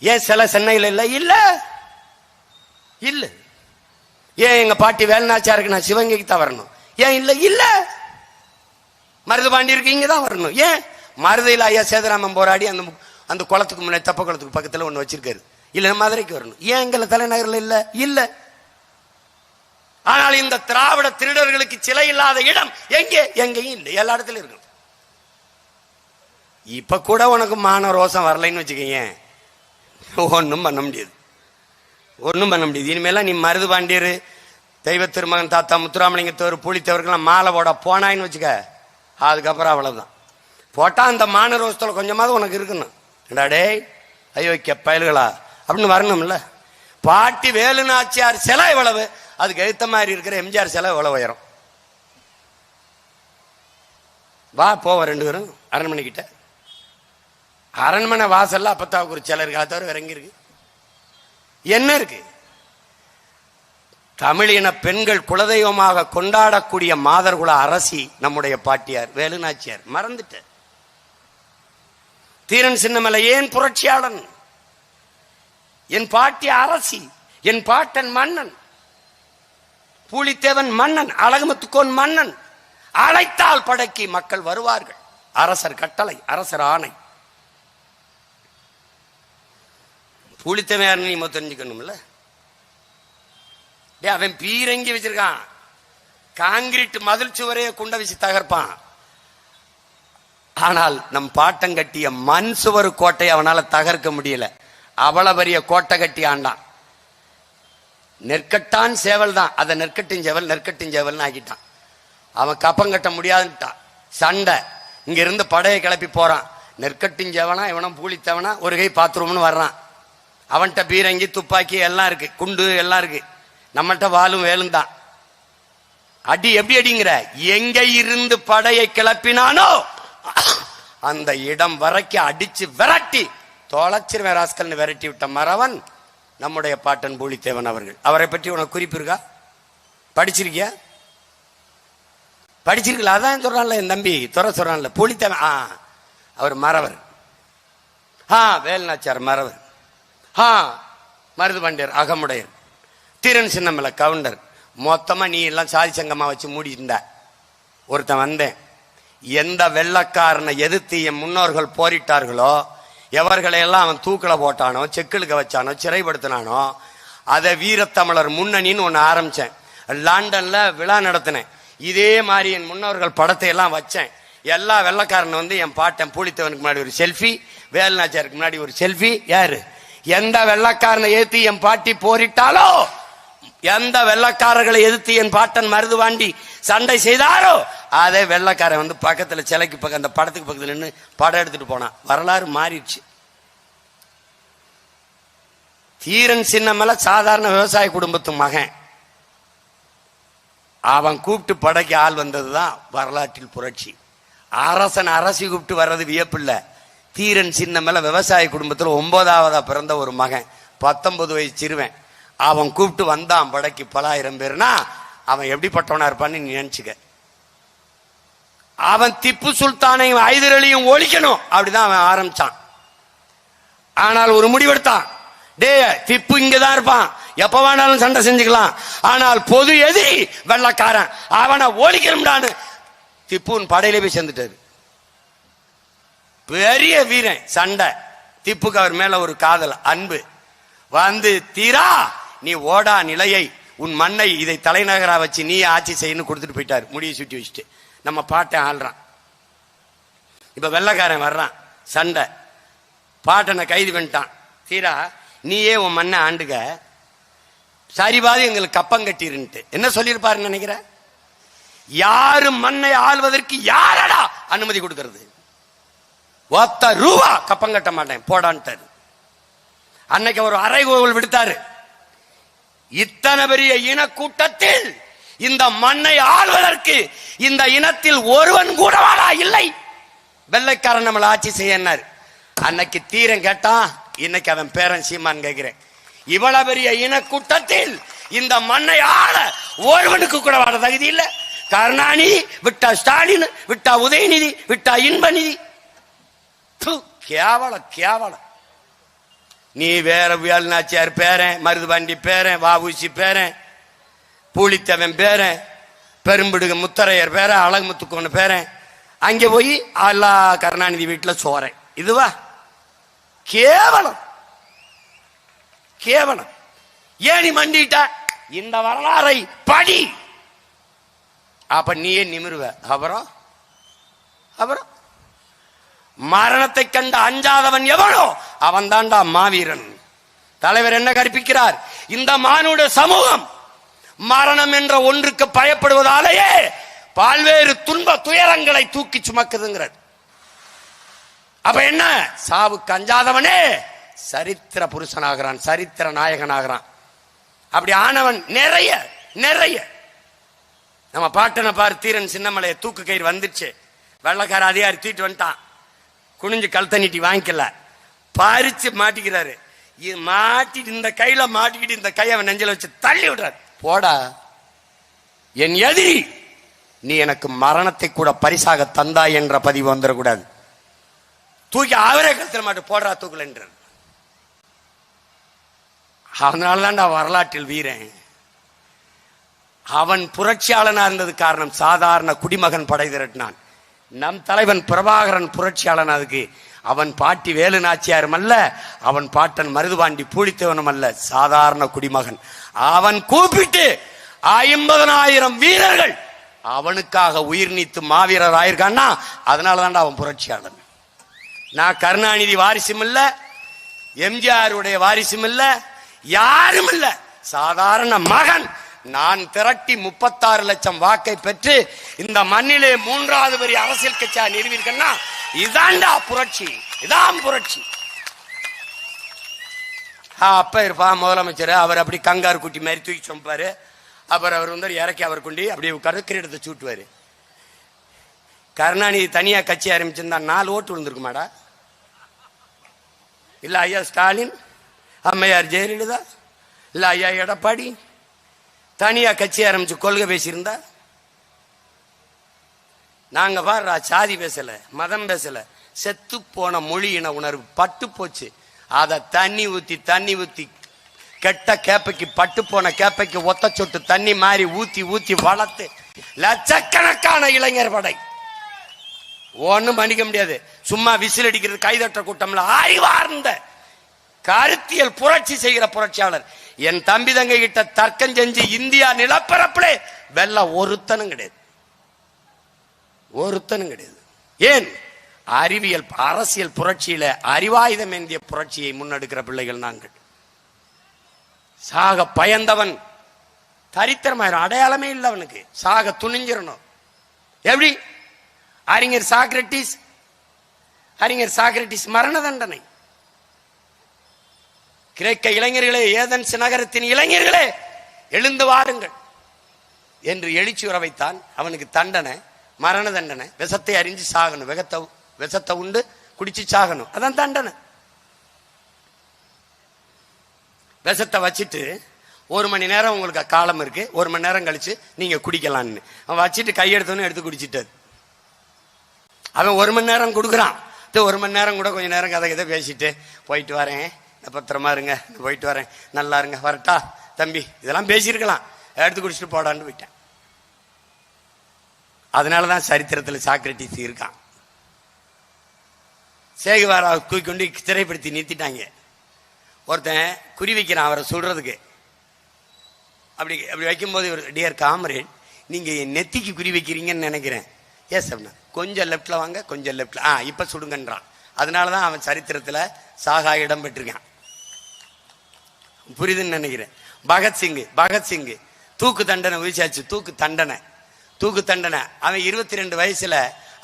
ஏன் சில சென்னையில் இல்ல? இல்ல இல்ல. ஏன் எங்க பாட்டி வேலுநாச்சியாருக்கு நான் சிவகங்கைக்கு தான் வரணும்? ஏன் இல்ல? இல்ல. மருதுபாண்டி இருக்கு, இங்க தான் வரணும். ஏன்? மருதையில் ஐயா சேதுராமன் போராடி அந்த குளத்துக்கு முன்னாடி தெப்ப குளத்துக்கு பக்கத்துல ஒண்ணு வச்சிருக்காரு. இல்ல மதுரைக்கு வரணும். ஏன் எங்களை தலைநகர்ல இல்ல? இல்ல. ஆனால் இந்த திராவிட திருடர்களுக்கு சிலை இல்லாத இடம் எங்கே? எங்கேயும் இல்லை, எல்லா இடத்துலயும் இருக்கு. இப்ப கூட உனக்கு மான ரோசம் வரலைன்னு வச்சுக்கீங்க, ஒன்னும் பண்ண முடியாது, ஒன்னும் பண்ண முடியாது. இனிமேலாம் நீ மருது பாண்டியர், தெய்வ திருமகன் தாத்தா முத்துராமலிங்கத்தவர், புலித்தவர்கள்லாம் மாலை போட போனாயின்னு வச்சுக்க, அதுக்கப்புறம் அவ்வளவுதான். போட்டா அந்த மான ரோசத்துல கொஞ்சமாவது உனக்கு இருக்கணும். டே ஐயோக்கிய பயல்களா அப்படின்னு வரணும்ல. பாட்டி வேலுநாச்சியார் சிலை எவ்வளவு, அதுக்கு எழுத்த மாதிரி இருக்கிற எம்ஜிஆர் சிலை எவ்வளவு உயரம். வா போவோம் 2 பேரும் அரண்மனை கிட்ட. அரண்மனை வாசல்ல அப்பத்தாவுக்கு ஒரு சிலை இருக்கு, அது தவிர இறங்கி இருக்கு என்ன இருக்கு? தமிழின பெண்கள் குலதெய்வமாக கொண்டாடக்கூடிய மாதர்குல அரசி நம்முடைய பாட்டியார் வேலுநாச்சியார். மறந்துட்ட. தீரன் சின்னமலை ஏன் புரட்சியாளன்? என் பாட்டி அரசி, என் பாட்டன் மன்னன், பூலித்தேவன் மன்னன், அழகுமுத்துக்கோன் மன்னன். அழைத்தால் படைக்கு மக்கள் வருவார்கள். அரசர் கட்டளை, அரசர் ஆணை. பூலித்தேவன் நீ தெரிஞ்சுக்கணும்ல. அவன் பீரங்கி வச்சிருக்கான், காங்கிரீட் மதில் சுவரையே குண்ட வச்சு தகர்ப்பான். ஆனால் நம் பாட்டம் கட்டிய மண் சுவர் கோட்டை அவனால தகர்க்க முடியல. அவ்வளவு பெரிய கோட்டை கட்டி ஆண்டான். நெற்கட்டான் சேவல் தான், அதை நெற்கட்டின் சேவல் நெற்கட்டின் சேவல்னு ஆக்கிட்டான். அவன் கப்பம் கட்ட முடியாதுட்டான். சண்டை. இங்க இருந்து படையை கிளப்பி போறான். நெற்கட்டின் சேவனா இவனும் பூலித்தவனா, ஒரு கை பாத்ரூம்னு வர்றான். அவன்கிட்ட பீரங்கி துப்பாக்கி எல்லாம் இருக்கு, குண்டு எல்லாம் இருக்கு. நம்மள்கிட்ட வாளும் வேலும் தான். அடி எப்படி அடிங்கிற? எங்க இருந்து படையை கிளப்பினானோ அந்த இடம் வரைக்கும் அடிச்சு விரட்டி தொலைச்சிருவேன் ராஸ்கல்னு விரட்டி விட்ட மறவன் நம்முடைய பாட்டன் பூலித்தேவன் அவர்கள். அவரை பற்றி உனக்கு குறிப்பு இருக்கா? படிச்சிருக்கியா? படிச்சிருக்கல. அதான் சொல்றான்ல என் தம்பி துறை சொல்றான்ல, பூலித்தேவன் அவர் மறவர். வேலுநாச்சியார் மறவர். மருது பாண்டியர் அகமுடையர், தீரன் சின்னமலை கவுண்டர். மொத்தமா நீ எல்லாம் சாதி சங்கமா வச்சு மூடிட்டு ஒருத்தன் வந்தேன். எந்த வெள்ளக்காரனை எதிர்த்து என் முன்னோர்கள் போரிட்டார்களோ, எவர்களை எல்லாம் அவன் தூக்கில போட்டானோ, செக்கிலுக்க வச்சானோ, சிறைப்படுத்தினானோ, அதை வீரத்தமிழர் முன்னணின்னு ஒன்று ஆரம்பிச்சேன். லண்டன்ல விழா நடத்தினேன். இதே மாதிரி என் முன்னோர்கள் படத்தை எல்லாம் வச்சேன். எல்லா வெள்ளக்காரன் வந்து என் பாட்டன் பூலித்தவனுக்கு முன்னாடி ஒரு செல்ஃபி, வேலுநாச்சியாருக்கு முன்னாடி ஒரு செல்ஃபி. யாரு எந்த வெள்ளக்காரனை எதிர்த்து என் பாட்டி போரிட்டாலோ, எந்த வெள்ளக்காரர்களை எதிர்த்து என் பாட்டன் மருதுவாண்டி சண்டை செய்தாரோ, அதே வெள்ளக்காரன் வந்து பக்கத்துல சிலைக்கு பக்கம் அந்த படத்துக்கு பக்கத்துல நின்று படம் எடுத்துட்டு போனான். வரலாறு மாறிடுச்சு. தீரன் சின்னமலை சாதாரண விவசாய குடும்பத்து மகன். அவன் கூப்பிட்டு படைக்கு ஆள் வந்ததுதான் வரலாற்றில் புரட்சி. அரசன் அரசி கூப்பிட்டு வர்றது வியப்பில்லை. தீரன் சின்னமலை விவசாய குடும்பத்தில் 9ஆவதா பிறந்த ஒரு மகன், 19 வயசு சிறுவன். அவன் கூப்பிட்டு வந்தான் படைக்கு. பல ஆயிரம் பேர்னா அவன் எப்படிப்பட்டவனா இருப்பான்னு நீ நினைச்சுக்க. அவன் திப்பு சுல்தானையும் ஹைதர் அலியும் ஒழிக்கணும் அப்படிதான் அவன் ஆரம்பிச்சான். ஆனால் ஒரு முடிவெடுத்தான். டே, திப்பு இங்கதான் இருப்பான், எப்ப வேணாலும் சண்டை செஞ்சுக்கலாம். ஆனால் பொது எதிரி வெள்ளக்காரன், அவனை ஒழிக்கணும்டான்னு திப்புன் படையில போய் சேர்ந்துட்டாரு. பெரிய வீரன். சண்டை. திப்புக்கு அவர் மேல ஒரு காதல், அன்பு வந்து, தீரா நீ ஓடா நிலையை, உன் மண்ணை இதை தலைநகரா வச்சு நீ ஆட்சி செய்யணும் கொடுத்துட்டு போயிட்டாரு. முடியை சுட்டி வச்சுட்டு நம்ம பாட்டை ஆள்றான். இப்ப வெள்ளக்காரன் வர்றான். சண்டை. பாட்டனை கைது பண்ணிட்டான். தீரா நீயே உன் மண்ணை ஆண்டுக, சரிபாதி எங்களுக்கு கப்பம் கட்டிருன்ட்டு என்ன சொல்லியிருப்பாருன்னு நினைக்கிற? யாரும் மண்ணை ஆள்வதற்கு யாரடா அனுமதி கொடுக்கிறது? ₹1 கப்பம் கட்ட மாட்டேன் போடான்ட்டாரு. அன்னைக்கு ஒரு அறைகோவல் விடுத்தாரு. இத்தனை பெரிய இன கூட்டத்தில் இந்த மண்ணை ஆள்வதற்கு இந்த இனத்தில் ஒருவன் கூட வாடா இல்லை, வெள்ளைக்காரன் நம்மளை ஆட்சி செய்யனார். அன்னைக்கு தீரன் கேட்டான், இன்னைக்கு அவன் பேரன் சீமான் கேட்கிறேன். இவ்வளவு பெரிய இன கூட்டத்தில் இந்த மண்ணை ஆள ஒருவனுக்கு கூட வாட தகுதி இல்லை. கருணாநிதி விட்டா, ஸ்டாலின் விட்டா, உதயநிதி விட்டா, இன்பநிதி. கேவலம் கேவலம். நீ வேற வேலுநாச்சியார் பேரன், மருதுபாண்டி பேரன், வாபூசி பேரன், பூலித்தவன் பேரன், பெரும்பிடுக முத்தரையர் பேரன், அழகுமுத்துக்கோன்னு பேரன், அங்கே போய் எல்லா கருணாநிதி வீட்டில் சோறேன். இதுவா கேவலம் கேவலம். ஏன் நீ மண்டிட்ட? இந்த வரலாறை படி. அப்ப நீயே நிமிருவ. அப்புறம் அப்புறம் மரணத்தை கண்ட அஞ்சாதவன் எவனோ அவன் தாண்டா மாவீரன். தலைவர் என்ன கற்பிக்கிறார்? இந்த மானுட சமூகம் மரணம் என்ற ஒன்றுக்கு பயப்படுவதாலேயே பல்வேறு துன்ப துயரங்களை தூக்கி சுமக்குதுங்கிறார். அப்ப என்ன? சாவுக்கு அஞ்சாதவனே சரித்திர புருஷனாகிறான், சரித்திர நாயகனாகிறான். அப்படி ஆனவன் நிறைய நிறைய. நம்ம பாட்டனை பாரு, தீரன் சின்னமலையை தூக்கு கயிறு வந்துச்சு. வெள்ளக்கார அதிகாரி தூக்கிட்டு வந்துட்டான். குனிஞ்சு கழுத்த நீட்டி வாங்கிக்கல, பறிச்சு மாட்டிக்கிறாரு. மாட்டிட்டு இந்த கையில மாட்டிக்கிட்டு இந்த கையை அவன் நெஞ்சில வச்சு தள்ளி விடுறாரு. போடா என் எதிரி, நீ எனக்கு மரணத்தை கூட பரிசாக தந்தாய் என்ற பதிவு வந்துடக்கூடாது. தூக்கி அவரே கழுத்துல மாட்டு போடுறா தூக்கல என்ற. அதனாலதான்டா வரலாற்றில் வீரன். அவன் புரட்சியாளனா இருந்தது காரணம் சாதாரண குடிமகன் படை திரட்டினான். நம் தலைவன் பிரபாகரன் புரட்சியாளன். அதுக்கு அவன் பாட்டி வேலு நாச்சியாரும் அல்ல, அவன் பாட்டன் மருதுபாண்டி பூலித்தவனும் அல்ல, சாதாரண குடிமகன். அவன் கூப்பிட்டு 50,000 வீரர்கள் அவனுக்காக உயிர் நீத்து மாவீரர் ஆயிருக்கான்னா அதனாலதான்டா அவன் புரட்சியாளன். நான் கருணாநிதி வாரிசும் இல்ல, எம்ஜிஆருடைய வாரிசும் இல்ல, யாரும் இல்ல, சாதாரண மகன். நான் திரட்டி 36 லட்சம் வாக்கை பெற்று இந்த மண்ணிலே 3வது பெரிய அரசியல் கட்சியா நிறுவிருக்கேன்னா இதான்டா புரட்சி, இதான் புரட்சி. அப்ப இருப்பா முதலமைச்சர், அவர் அப்படி கங்காரு குட்டி மாதிரி தூக்கி சொம்பாரு. அப்புறம் அவர் வந்து இறக்கி அவர் கொண்டு அப்படியே கிரீடத்தை சூட்டுவாரு. கருணாநிதி தனியா கட்சி ஆரம்பிச்சிருந்தா 4 ஓட்டு விழுந்திருக்குமாடா? இல்ல ஐயா ஸ்டாலின், அம்மையார் ஜெயலலிதா, இல்ல ஐயா எடப்பாடி தனியா கட்சி ஆரம்பிச்சு கொள்கை பேசியிருந்தா? நாங்க பாரு சாதி பேசல, மதம் பேசல, செத்து போன மொழி இன உணர்வு பட்டு போச்சு. அதை தண்ணி ஊத்தி தண்ணி ஊத்தி கெட்ட கேப்பைக்கு, பட்டு போன கேப்பைக்கு ஒத்த சொட்டு தண்ணி மாதிரி ஊத்தி ஊத்தி வளர்த்து லட்சக்கணக்கான இளைஞர் படை. ஒன்னும் பண்ணிக்க முடியாது. சும்மா விசில் அடிக்கிறது கைதட்ட கூட்டம்ல அறிவார்ந்த கருத்தியல் புரட்சி செய்கிற புரட்சியாளர். என் தம்பி தங்கை கிட்ட தர்க்கம் செஞ்சு இந்தியா நிலப்பரப்பிலே வெல்ல ஒருத்தனும் கிடையாது, ஒருத்தனும் கிடையாது. ஏன்? அறிவியல் அரசியல் புரட்சியில அறிவாயுதம் ஏந்திய புரட்சியை முன்னெடுக்கிற பிள்ளைகள் நாங்கள். சாக பயந்தவன் தரித்திரமாயிரும், அடையாளமே இல்லை அவனுக்கு. சாக துணிஞ்சிடணும். எப்படி? அறிஞர் சாக்ரட்டிஸ் மரண தண்டனை. கிரேக்க இளைஞர்களே, ஏதென்ஸ் நகரத்தின் இளைஞர்களே, எழுந்து வாருங்கள் என்று எழுச்சி உற வைத்தான். அவனுக்கு தண்டனை மரண தண்டனை. விஷத்தை அறிஞ்சு சாகணும், விஷத்தை உண்டு குடிச்சு சாகணும், அதான் தண்டனை. விஷத்தை வச்சுட்டு 1 மணி நேரம் உங்களுக்கு காலம் இருக்கு, 1 மணி நேரம் கழிச்சு நீங்க குடிக்கலான்னு அவன் வச்சுட்டு கையெடுத்தவனு எடுத்து குடிச்சிட்டாரு. அவன் 1 மணி நேரம் கொடுக்குறான். 1 மணி நேரம் கூட கொஞ்ச நேரம் கதை கதை பேசிட்டு போயிட்டு வரேன், பத்திரமா இருங்க, போயிட்டு வரேன், நல்லா இருங்க, வரட்டா தம்பி, இதெல்லாம் பேசியிருக்கலாம். எடுத்து குடிச்சிட்டு போடான்னு போயிட்டேன். அதனாலதான் சரித்திரத்தில் சாக்ரட்டிஸ் இருக்கான். சேகுவாரா தூக்கி கொண்டு சிறைப்படுத்தி நிறுத்திட்டாங்க. ஒருத்தன் குறி வைக்கிறான் அவரை சொல்றதுக்கு. அப்படி வைக்கும்போது டியர் காம்ரேட், நீங்க நெத்திக்கு குறி வைக்கிறீங்கன்னு நினைக்கிறேன். எஸ் அப்படின்னா, கொஞ்சம் லெப்ட்ல வாங்க, கொஞ்சம் லெப்ட்ல, இப்ப சுடுங்கன்றான். அதனாலதான் அவன் சரித்திரத்துல சாகா இடம் பெற்றிருக்கான். புரியுதுன்னு நினைக்கிறேன். பகத்சிங் தூக்கு தண்டனை விதிச்சாச்சு. தூக்கு தண்டனை. அவன் 22 வயசுல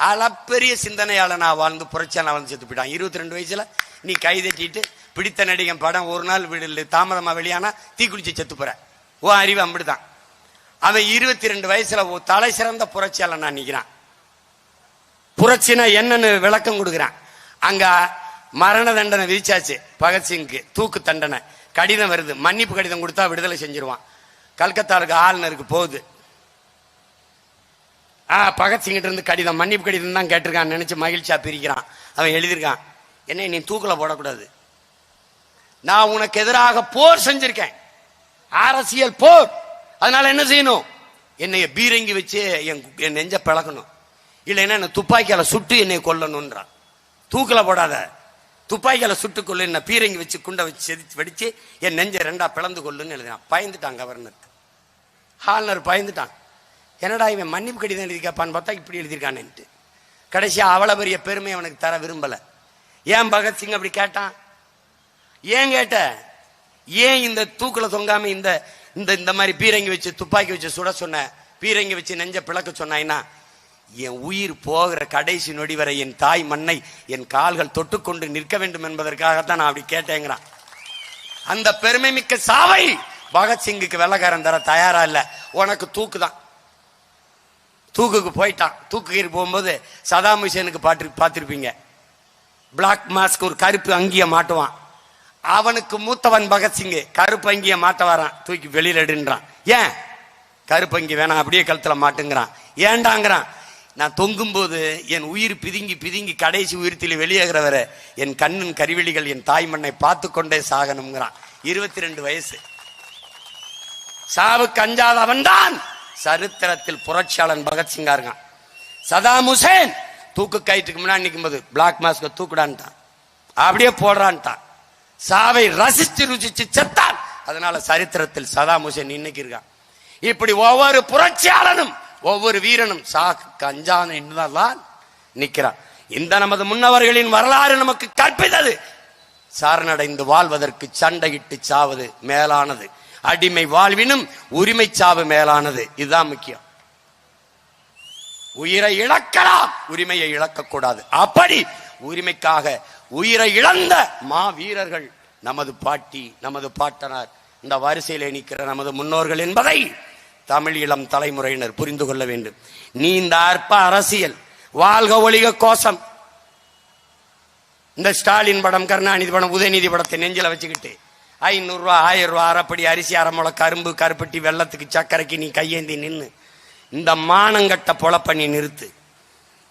அளப்பெரிய சிந்தனையாளனா வாழ்ந்து புரட்சியாளனா வாழ்ந்து செத்து போயிட்டான். 22 வயசுல நீ கைதட்டிட்டு பிடித்த நடிகன் படம் ஒரு நாள் தாமதமா வெளியானா தீக்குளிச்சு செத்து போற. அறிவு அம்பிடுதான். அவன் 22 வயசுல தலை சிறந்த புரட்சியாளனா நிக்கிறான். புரட்சினா என்னன்னு விளக்கம் கொடுக்குறான். அங்க மரண தண்டனை விதிச்சாச்சு பகத்சிங்க்கு, தூக்கு தண்டனை. கடிதம் வருது, மன்னிப்பு கடிதம் கொடுத்தா விடுதலை செஞ்சிருவான். கல்கத்தாவுக்கு ஆளுநருக்கு போகுது. பகத்சிங்கிட்ட இருந்து கடிதம், மன்னிப்பு கடிதம் தான் கேட்டிருக்கான் நினைச்சு மகிழ்ச்சியா பிரிக்கிறான். அவன் எழுதியிருக்கான், என்ன நீ தூக்கில போடக்கூடாது, நான் உனக்கு எதிராக போர் செஞ்சிருக்கேன், அரசியல் போர். அதனால என்ன செய்யணும், என்னைய பீரங்கி வச்சு என் நெஞ்ச பிளக்கணும், இல்லைன்னா என்ன துப்பாக்கியால சுட்டு என்னை கொல்லணும்ன்றான். தூக்கில போடாத, துப்பாக்கியால சுட்டு கொள்ளு, என்ன பீரங்கி வச்சு குண்டை வச்சு வெடிச்சு என் நெஞ்ச 2ஆ பிளந்து கொள்ளுன்னு எழுதினான். பயந்துட்டான் கவர்னர். ஆளுநர் பயந்துட்டான். என்னடா இவன் மன்னிப்பு கடிதம் எழுதிக்காப்பான்னு பார்த்தா இப்படி எழுதியிருக்கான்ட்டு. கடைசியா அவ்வளவு பெரிய பெருமை அவனுக்கு தர விரும்பல. ஏன் பகத்சிங் அப்படி கேட்டான்? ஏன் கேட்ட? ஏன் இந்த தூக்குல தொங்காம இந்த இந்த மாதிரி பீரங்கி வச்சு துப்பாக்கி வச்சு சுட சொன்ன, பீரங்கி வச்சு நெஞ்ச பிளக்க சொன்னா, என் உயிர் போகிற கடைசி நொடி வரை என் தாய் மண்ணை என் கால்கள் தொட்டுக்கொண்டு நிற்க வேண்டும் என்பதற்காகத்தான் நான் அப்படி கேட்டேங்கிறான். அந்த பெருமை மிக்க சாவை பகத்சிங்குக்கு வெள்ளக்காரன் தர தயாரா இல்ல. உனக்கு தூக்கு தான். தூக்குக்கு போயிட்டான். தூக்கு போகும்போது சதாம் ஹுசேனுக்கு பார்த்திருப்பீங்க, பிளாக் மாஸ்க் ஒரு கருப்பு அங்கிய மாட்டுவான். அவனுக்கு மூத்தவன் பகத்சிங் கருப்பு அங்கிய மாட்ட வரான், தூக்கி வெளியில எடுன்றான். ஏன்? கருப்பு அங்கி வேணாம், அப்படியே கழுத்துல மாட்டுங்கிறான். ஏண்டாங்கிறான், நான் தொங்கும் போது என் உயிர் பிதுங்கி பிதுங்கி கடைசி உயிர்த்தில் வெளியேகிறவரை என் கண்ணின் கருவிழிகள் என் தாய் மண்ணை பார்த்து கொண்டே சாகணுங்கிறான். 22 வயசு. சாவுக்கு அஞ்சாத அவன்தான் சரித்திரத்தில் புரட்சியாளன் பகத்சிங்கா இருக்கான். சதாம் ஹுசேன் தூக்கு கயிற்றுக்கு முன்னாடி நிற்கும் போது பிளாக் மாஸ்க தூக்குடான்ட்டான், அப்படியே போடுறான்ட்டான். சாவை ரசிச்சு ருசிச்சு செத்தான். அதனால சரித்திரத்தில் சதாம் ஹுசேன் இன்னைக்கு இருக்கான். இப்படி ஒவ்வொரு புரட்சியாளனும் ஒவ்வொரு வீரனும் சாக்கு அஞ்சான இன்னதான் நிற்கிறான். இந்த நமது முன்னவர்களின் வரலாறு நமக்கு கற்பித்தது, சரணடைந்து வாழ்வதற்கு சண்டையிட்டு சாவது மேலானது, அடிமை வாழ்வினும் உரிமை சாவு மேலானது. இதுதான் முக்கியம். உயிரை இழக்கலாம், உரிமையை இழக்கக்கூடாது. அப்படி உரிமைக்காக உயிரை இழந்த மா வீரர்கள் நமது பாட்டி, நமது பாட்டனார், இந்த வரிசையிலே நிற்கிற நமது முன்னோர்கள் என்பதை தமிழ் இளம் தலைமுறையினர் புரிந்து கொள்ள வேண்டும். நீ இந்த அற்ப அரசியல் வாழ்க ஒழிக கோஷம், இந்த ஸ்டாலின் படம், கருணாநிதி படம், உதயநிதி படத்தை நெஞ்சில வச்சுக்கிட்டு 500 ரூபா 1000 ரூபா அரைப்படி அரிசி, அரைமுளை கரும்பு, கருப்பட்டி, வெள்ளத்துக்கு சக்கரைக்கு நீ கையேந்தி நின்று இந்த மானங்கட்ட பொழப்ப நீ நிறுத்து.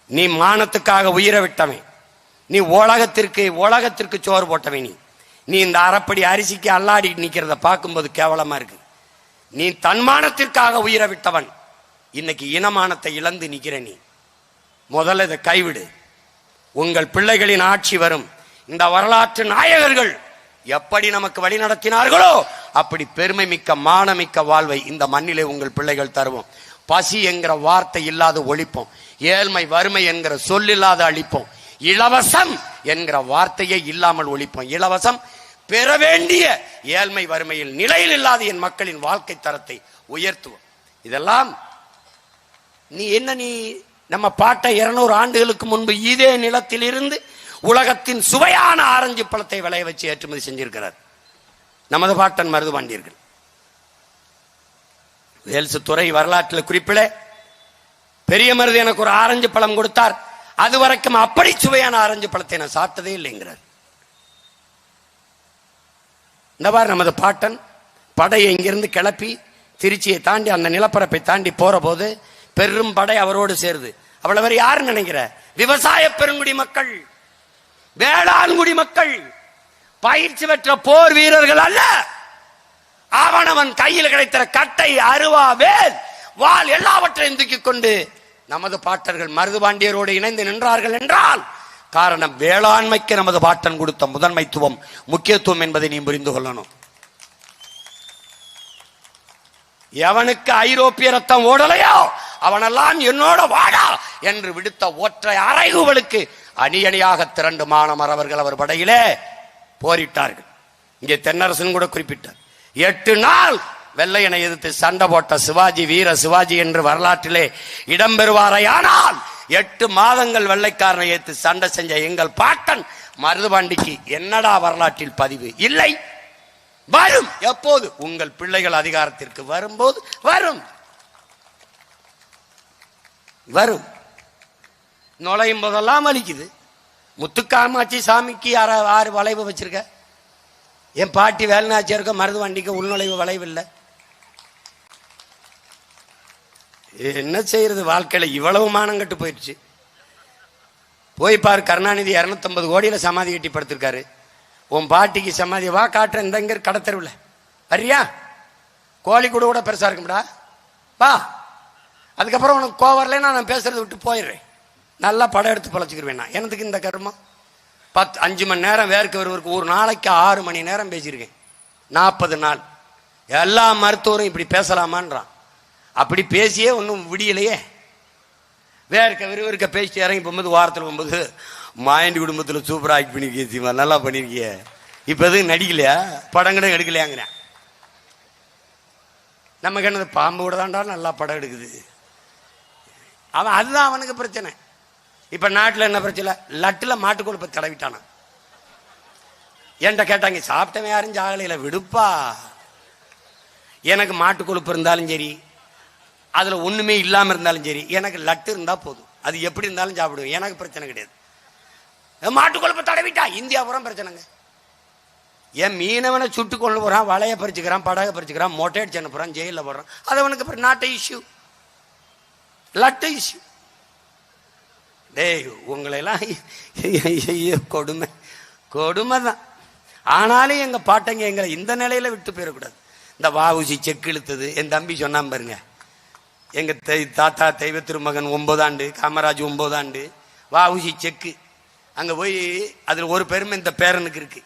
நீ மானத்துக்காக உயிரை விட்டவன், நீ உலகத்திற்கு சோறு போட்டவன். நீ இந்த அரைப்படி அரிசிக்கு அல்லாடி நிக்கிறத பார்க்கும்போது கேவலமா இருக்கு. நீ தன்மானத்திற்காக உயிரை விட்டவன், இன்னைக்கு இனமானத்தை இழந்து நிக்கிற. நீ முதல்ல இதை கைவிடு. உங்கள் பிள்ளைகளின் ஆட்சி வரும். இந்த வரலாற்று நாயகர்கள் எப்படி நமக்கு வழி நடத்தினார்களோ அப்படி பெருமை மிக்க மானமிக்க வாழ்வை இந்த மண்ணிலே உங்கள் பிள்ளைகள் தருவோம். பசி என்கிற வார்த்தை இல்லாத ஒழிப்போம். ஏழ்மை வறுமை என்கிற சொல்லில்லாத அழிப்போம். இலவசம் என்கிற வார்த்தையை இல்லாமல் ஒழிப்போம். இலவசம் பெற வேண்டிய ஏழ்மை வறுமையில் நிலையில் இல்லாத என் மக்களின் வாழ்க்கை தரத்தை உயர்த்துவோம். இதெல்லாம் நீ நம்ம பாட்டை 200 ஆண்டுகளுக்கு முன்பு இதே நிலத்தில் இருந்து உலகத்தின் சுவையான ஆரஞ்சு பழத்தை விளைய வச்சு ஏற்றுமதி செஞ்சிருக்கிறார் நமது பாட்டன் மருதுபாண்டியர்கள். வேல்சு துறை வரலாற்றில் குறிப்பிட பெரிய மருது எனக்கு ஒரு ஆரஞ்சு பழம் கொடுத்தார், அது வரைக்கும் அப்படி சுவையான ஆரஞ்சு பழத்தை நான் சாப்பிட்டதே இல்லைங்கிறார். இந்த மாதிரி நமது பாட்டன் படையை இங்கிருந்து கிளப்பி திருச்சியை தாண்டி அந்த நிலப்பரப்பை தாண்டி போற போது பெரும் படை அவரோடு சேருது. அவ்வளவு யாரு நினைக்கிற? விவசாய பெருங்குடி மக்கள், வேளாண்குடி மக்கள், பயிற்சி பெற்ற போர் வீரர்கள் அல்ல. அவனவன் கையில் கிடைத்த கட்டை, அருவா, வேல், வாள் எல்லாவற்றையும் தூக்கி கொண்டு நமது பாட்டர்கள் மருதுபாண்டியரோடு இணைந்து நின்றார்கள் என்றால் காரணம் வேளாண்மைக்கு நமது பாட்டன் கொடுத்த முதன்மைத்துவம், முக்கியத்துவம் என்பதை நீ புரிந்து கொள்ளணும். எவனுக்கு ஐரோப்பிய ரத்தம் ஓடலையோ அவனெல்லாம் என்னோட வாடா என்று விடுத்த ஒற்றை அறைகூவலுக்கு அணி அணியாக திரண்டு மானமரவர்கள் அவர் படையிலே போரிட்டார்கள். இங்கே தென்னரசன் கூட குறிப்பிட்டார். 8 நாள் வெள்ளையனை எதிர்த்து சண்டை போட்ட சிவாஜி, வீர சிவாஜி என்று வரலாற்றிலே இடம்பெறுவாரே. ஆனால் 8 மாதங்கள் வெள்ளைக்காரனை எதிர்த்து சண்டை செஞ்ச எங்கள் பாட்டன் மருதுபாண்டிக்கு என்னடா வரலாற்றில் பதிவு இல்லை? வரும். எப்போது? உங்கள் பிள்ளைகள் அதிகாரத்திற்கு வரும்போது வரும். வரும். நுழையும் போதெல்லாம் வலிக்குது. முத்துக்காமாட்சி சாமிக்கு 6 வளைவு வச்சிருக்க. என் பாட்டி வேலுநாச்சியாருக்க மருதுபாண்டிக்கு உள்நுழைவு வளைவு இல்லை. என்ன செய்யறது? வாழ்க்கையில இவ்வளவு மானம் கட்டு போயிடுச்சு. போய் பாரு, கருணாநிதி 250 கோடியில சமாதி கட்டி படுத்திருக்காரு. உன் பாட்டிக்கு சமாதி வா காட்டுற, இந்த இங்க கடத்தருவில் வரியா? கோழி கூட பெருசா இருக்கும்டா, வா. அதுக்கப்புறம் உனக்கு கோவரலைன்னா நான் பேசுறதை விட்டு போயிடுறேன். நல்லா படம் எடுத்து பழச்சிக்கிருவேன். நான் எனக்கு இந்த கருமம் 5 மணி நேரம் வேர்க்க வருவருக்கு ஒரு நாளைக்கு 6 மணி நேரம் பேசியிருக்கேன். 40 நாள். எல்லா மருத்துவரும் இப்படி பேசலாமான்றான். அப்படி பேசியே ஒன்றும் விடியலையே. வேர்க்க விறுவிறுக்க பேசிட்டு இறங்கி போகும்போது வாரத்தில் போகும்போது மாயண்டி குடும்பத்தில் சூப்பராக ஆக்ட் பண்ணிருக்கீங்க, நல்லா பண்ணிருக்கிய, இப்போ எதுவும் நடிக்கலையா, படம் கூட எடுக்கலையாங்கிறேன். நமக்கு என்னது, பாம்பு கூட தாண்டா நல்லா படம் எடுக்குது. அதுதான் அவனுக்கு பிரச்சனை. இப்ப நாட்டில் என்ன பிரச்சனை? லட்டில் மாட்டு கொழுப்பை தடவிட்டானா. என்கிட்ட கேட்டாங்க, சாப்பிட்டவன் யாரும் ஜாகலையில விடுப்பா. எனக்கு மாட்டு கொழுப்பு இருந்தாலும் சரி, அதுல ஒண்ணுமே இல்லாம இருந்தாலும் சரி, எனக்கு லட்டு இருந்தா போதும். அது எப்படி இருந்தாலும் சாப்பிடுவேன், எனக்கு பிரச்சனை கிடையாது. மாட்டு கொழுப்பை தடவிட்டா இந்தியா புறம் பிரச்சனைங்க. என் மீனவனை சுட்டு கொண்டு போறான், வலைய பறிச்சுக்கிறான், படகை பறிச்சுக்கிறான், மொட்டை அடிச்சு அனுப்புறான், ஜெயில போடுறான். அது அவனுக்கு நாட்டு இஷ்யூ, லட்டு இஷ்யூ. டேய், உங்களெல்லாம் கொடுமை கொடுமை தான். ஆனாலும் எங்க பாட்டங்க எங்களை இந்த நிலையில விட்டு போயிடக்கூடாது. இந்த வாவுசி செக்கு இழுத்தது என் தம்பி சொன்னான் பாருங்க. எங்க தாத்தா தெய்வ திருமகன் 9 ஆண்டு, காமராஜ் 9 ஆண்டு, வாவுசி செக்கு. அங்க போய் அதுல ஒரு பெருமை இந்த பேரனுக்கு இருக்கு.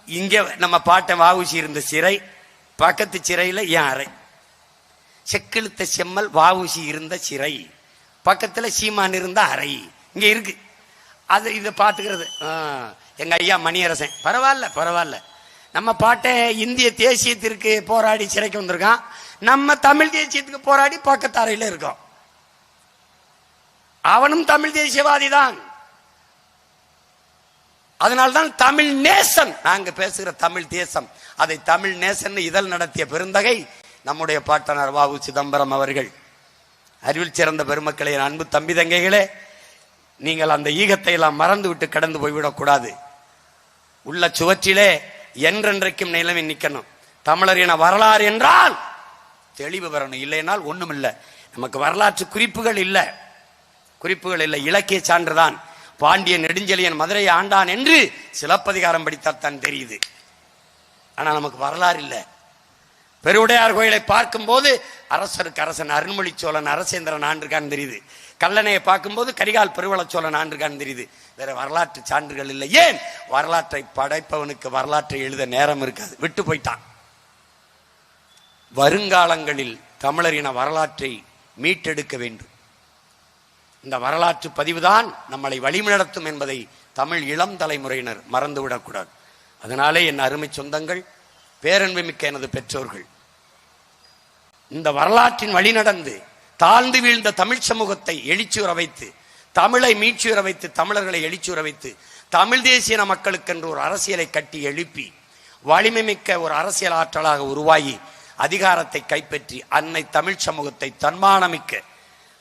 இங்க நம்ம பாட்டன் வாவுசி இருந்த சிறை பக்கத்து சிறையில என் அறை. செக்கிழுத்த செம்மல் வாவுசி இருந்த சிறை பக்கத்துல சீமான் இருந்த அறை இங்க இருக்கு. அது இதை பாத்துக்கிறது எங்க ஐயா மணியரசன். பரவாயில்ல பரவாயில்ல, நம்ம பாட்டை இந்திய தேசியத்திற்கு போராடி சிறைக்கு வந்திருக்கான். நம்ம தமிழ் தேசியத்துக்கு போராடி பக்கத்து அறையில இருக்கோம். அவனும் தமிழ் தேசியவாதி தான். அதனால்தான் தமிழ் நேசன். நாங்க பேசுகிற தமிழ் தேசம், அதை தமிழ் நேசன் இதழ் நடத்திய பெருந்தகை நம்முடைய பாட்டனார் வாவு சிதம்பரம் அவர்கள். அறிவில் சிறந்த பெருமக்களே, அன்பு தம்பி தங்கைகளே, நீங்கள் அந்த ஈகத்தை எல்லாம் மறந்து விட்டு கடந்து போய்விடக்கூடாது. உள்ள சுவற்றிலே என்றென்றைக்கும் நிலைமை நிற்கணும். தமிழர் என வரலாறு என்றால் தெளிவு வரணும். இல்லைனால் ஒண்ணும் இல்லை. நமக்கு வரலாற்று குறிப்புகள் இல்லை, குறிப்புகள் இல்லை, இலக்கிய சான்றுதான். பாண்டியன் நெடுஞ்செழியன் மதுரையை ஆண்டான் என்று சிலப்பதிகாரம் படித்தால் தான் தெரியுது. ஆனா நமக்கு வரலாறு இல்லை. பெருவுடையார் கோயிலை பார்க்கும் போது அரசருக்கு அரசன் அருண்மொழி சோழன் அரசேந்திரன் ஆண்டிருக்கான்னு தெரியுது. கல்லணையை பார்க்கும்போது கரிகால் பெருவள சோழன் ஆண்டிருக்கான்னு தெரியுது. வேற வரலாற்று சான்றுகள் இல்லை. ஏன்? வரலாற்றை படைப்பவனுக்கு வரலாற்றை எழுத நேரம் இருக்காது, விட்டு போயிட்டான். வருங்காலங்களில் தமிழரின வரலாற்றை மீட்டெடுக்க வேண்டும். இந்த வரலாற்று பதிவுதான் நம்மளை வழிநடத்தும் என்பதை தமிழ் இளம் தலைமுறையினர் மறந்துவிடக்கூடாது. அதனாலே என் அருமை சொந்தங்கள், பேரன்பு மிக்க எனது பெற்றோர்கள், இந்த வரலாற்றின் வழி நடந்து தாழ்ந்து வீழ்ந்த தமிழ் சமூகத்தை எழுச்சியுற வைத்து, தமிழை மீட்சியுற வைத்து, தமிழர்களை எழுச்சியுற வைத்து, தமிழ் தேசிய மக்களுக்கென்று ஒரு அரசியலை கட்டி எழுப்பி வலிமை மிக்க ஒரு அரசியல் ஆற்றலாக உருவாகி அதிகாரத்தை கைப்பற்றி அன்னை தமிழ் சமூகத்தை தன்மானமிக்க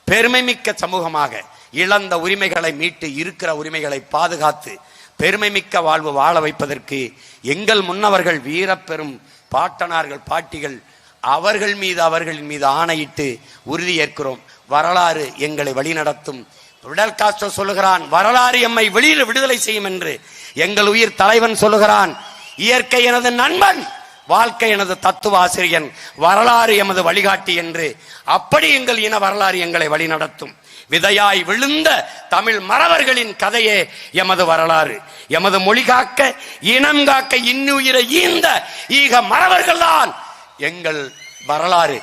பெருமை மிக்க சமூகமாக இழந்த உரிமைகளை மீட்டு இருக்கிற உரிமைகளை பாதுகாத்து பெருமை மிக்க வாழ்வு வாழ வைப்பதற்கு எங்கள் முன்னவர்கள் வீரப்பெரும் பாட்டனார்கள் பாட்டிகள் அவர்களின் மீது ஆணையிட்டு உறுதி ஏற்கிறோம். வரலாறு எங்களை வழிநடத்தும். பிடல் காஸ்ட்ரோ சொல்லுகிறான், வரலாறு எம்மை வெளியில் விடுதலை செய்யும் என்று. எங்கள் உயிர் தலைவன் சொல்லுகிறான், இயற்கை எனது நண்பன், வாழ்க்கை எனது தத்துவ ஆசிரியன், வரலாறு எமது வழிகாட்டி என்று. அப்படி எங்கள் இன வரலாறு எங்களை வழிநடத்தும். விதையாய் விழுந்த தமிழ் மறவர்களின் கதையே எமது வரலாறு. எமது மொழி காக்க, இனம் காக்க இன்னுயிரை ஈந்த ஈக மறவர்கள் தான் எங்கள் வரலாறு.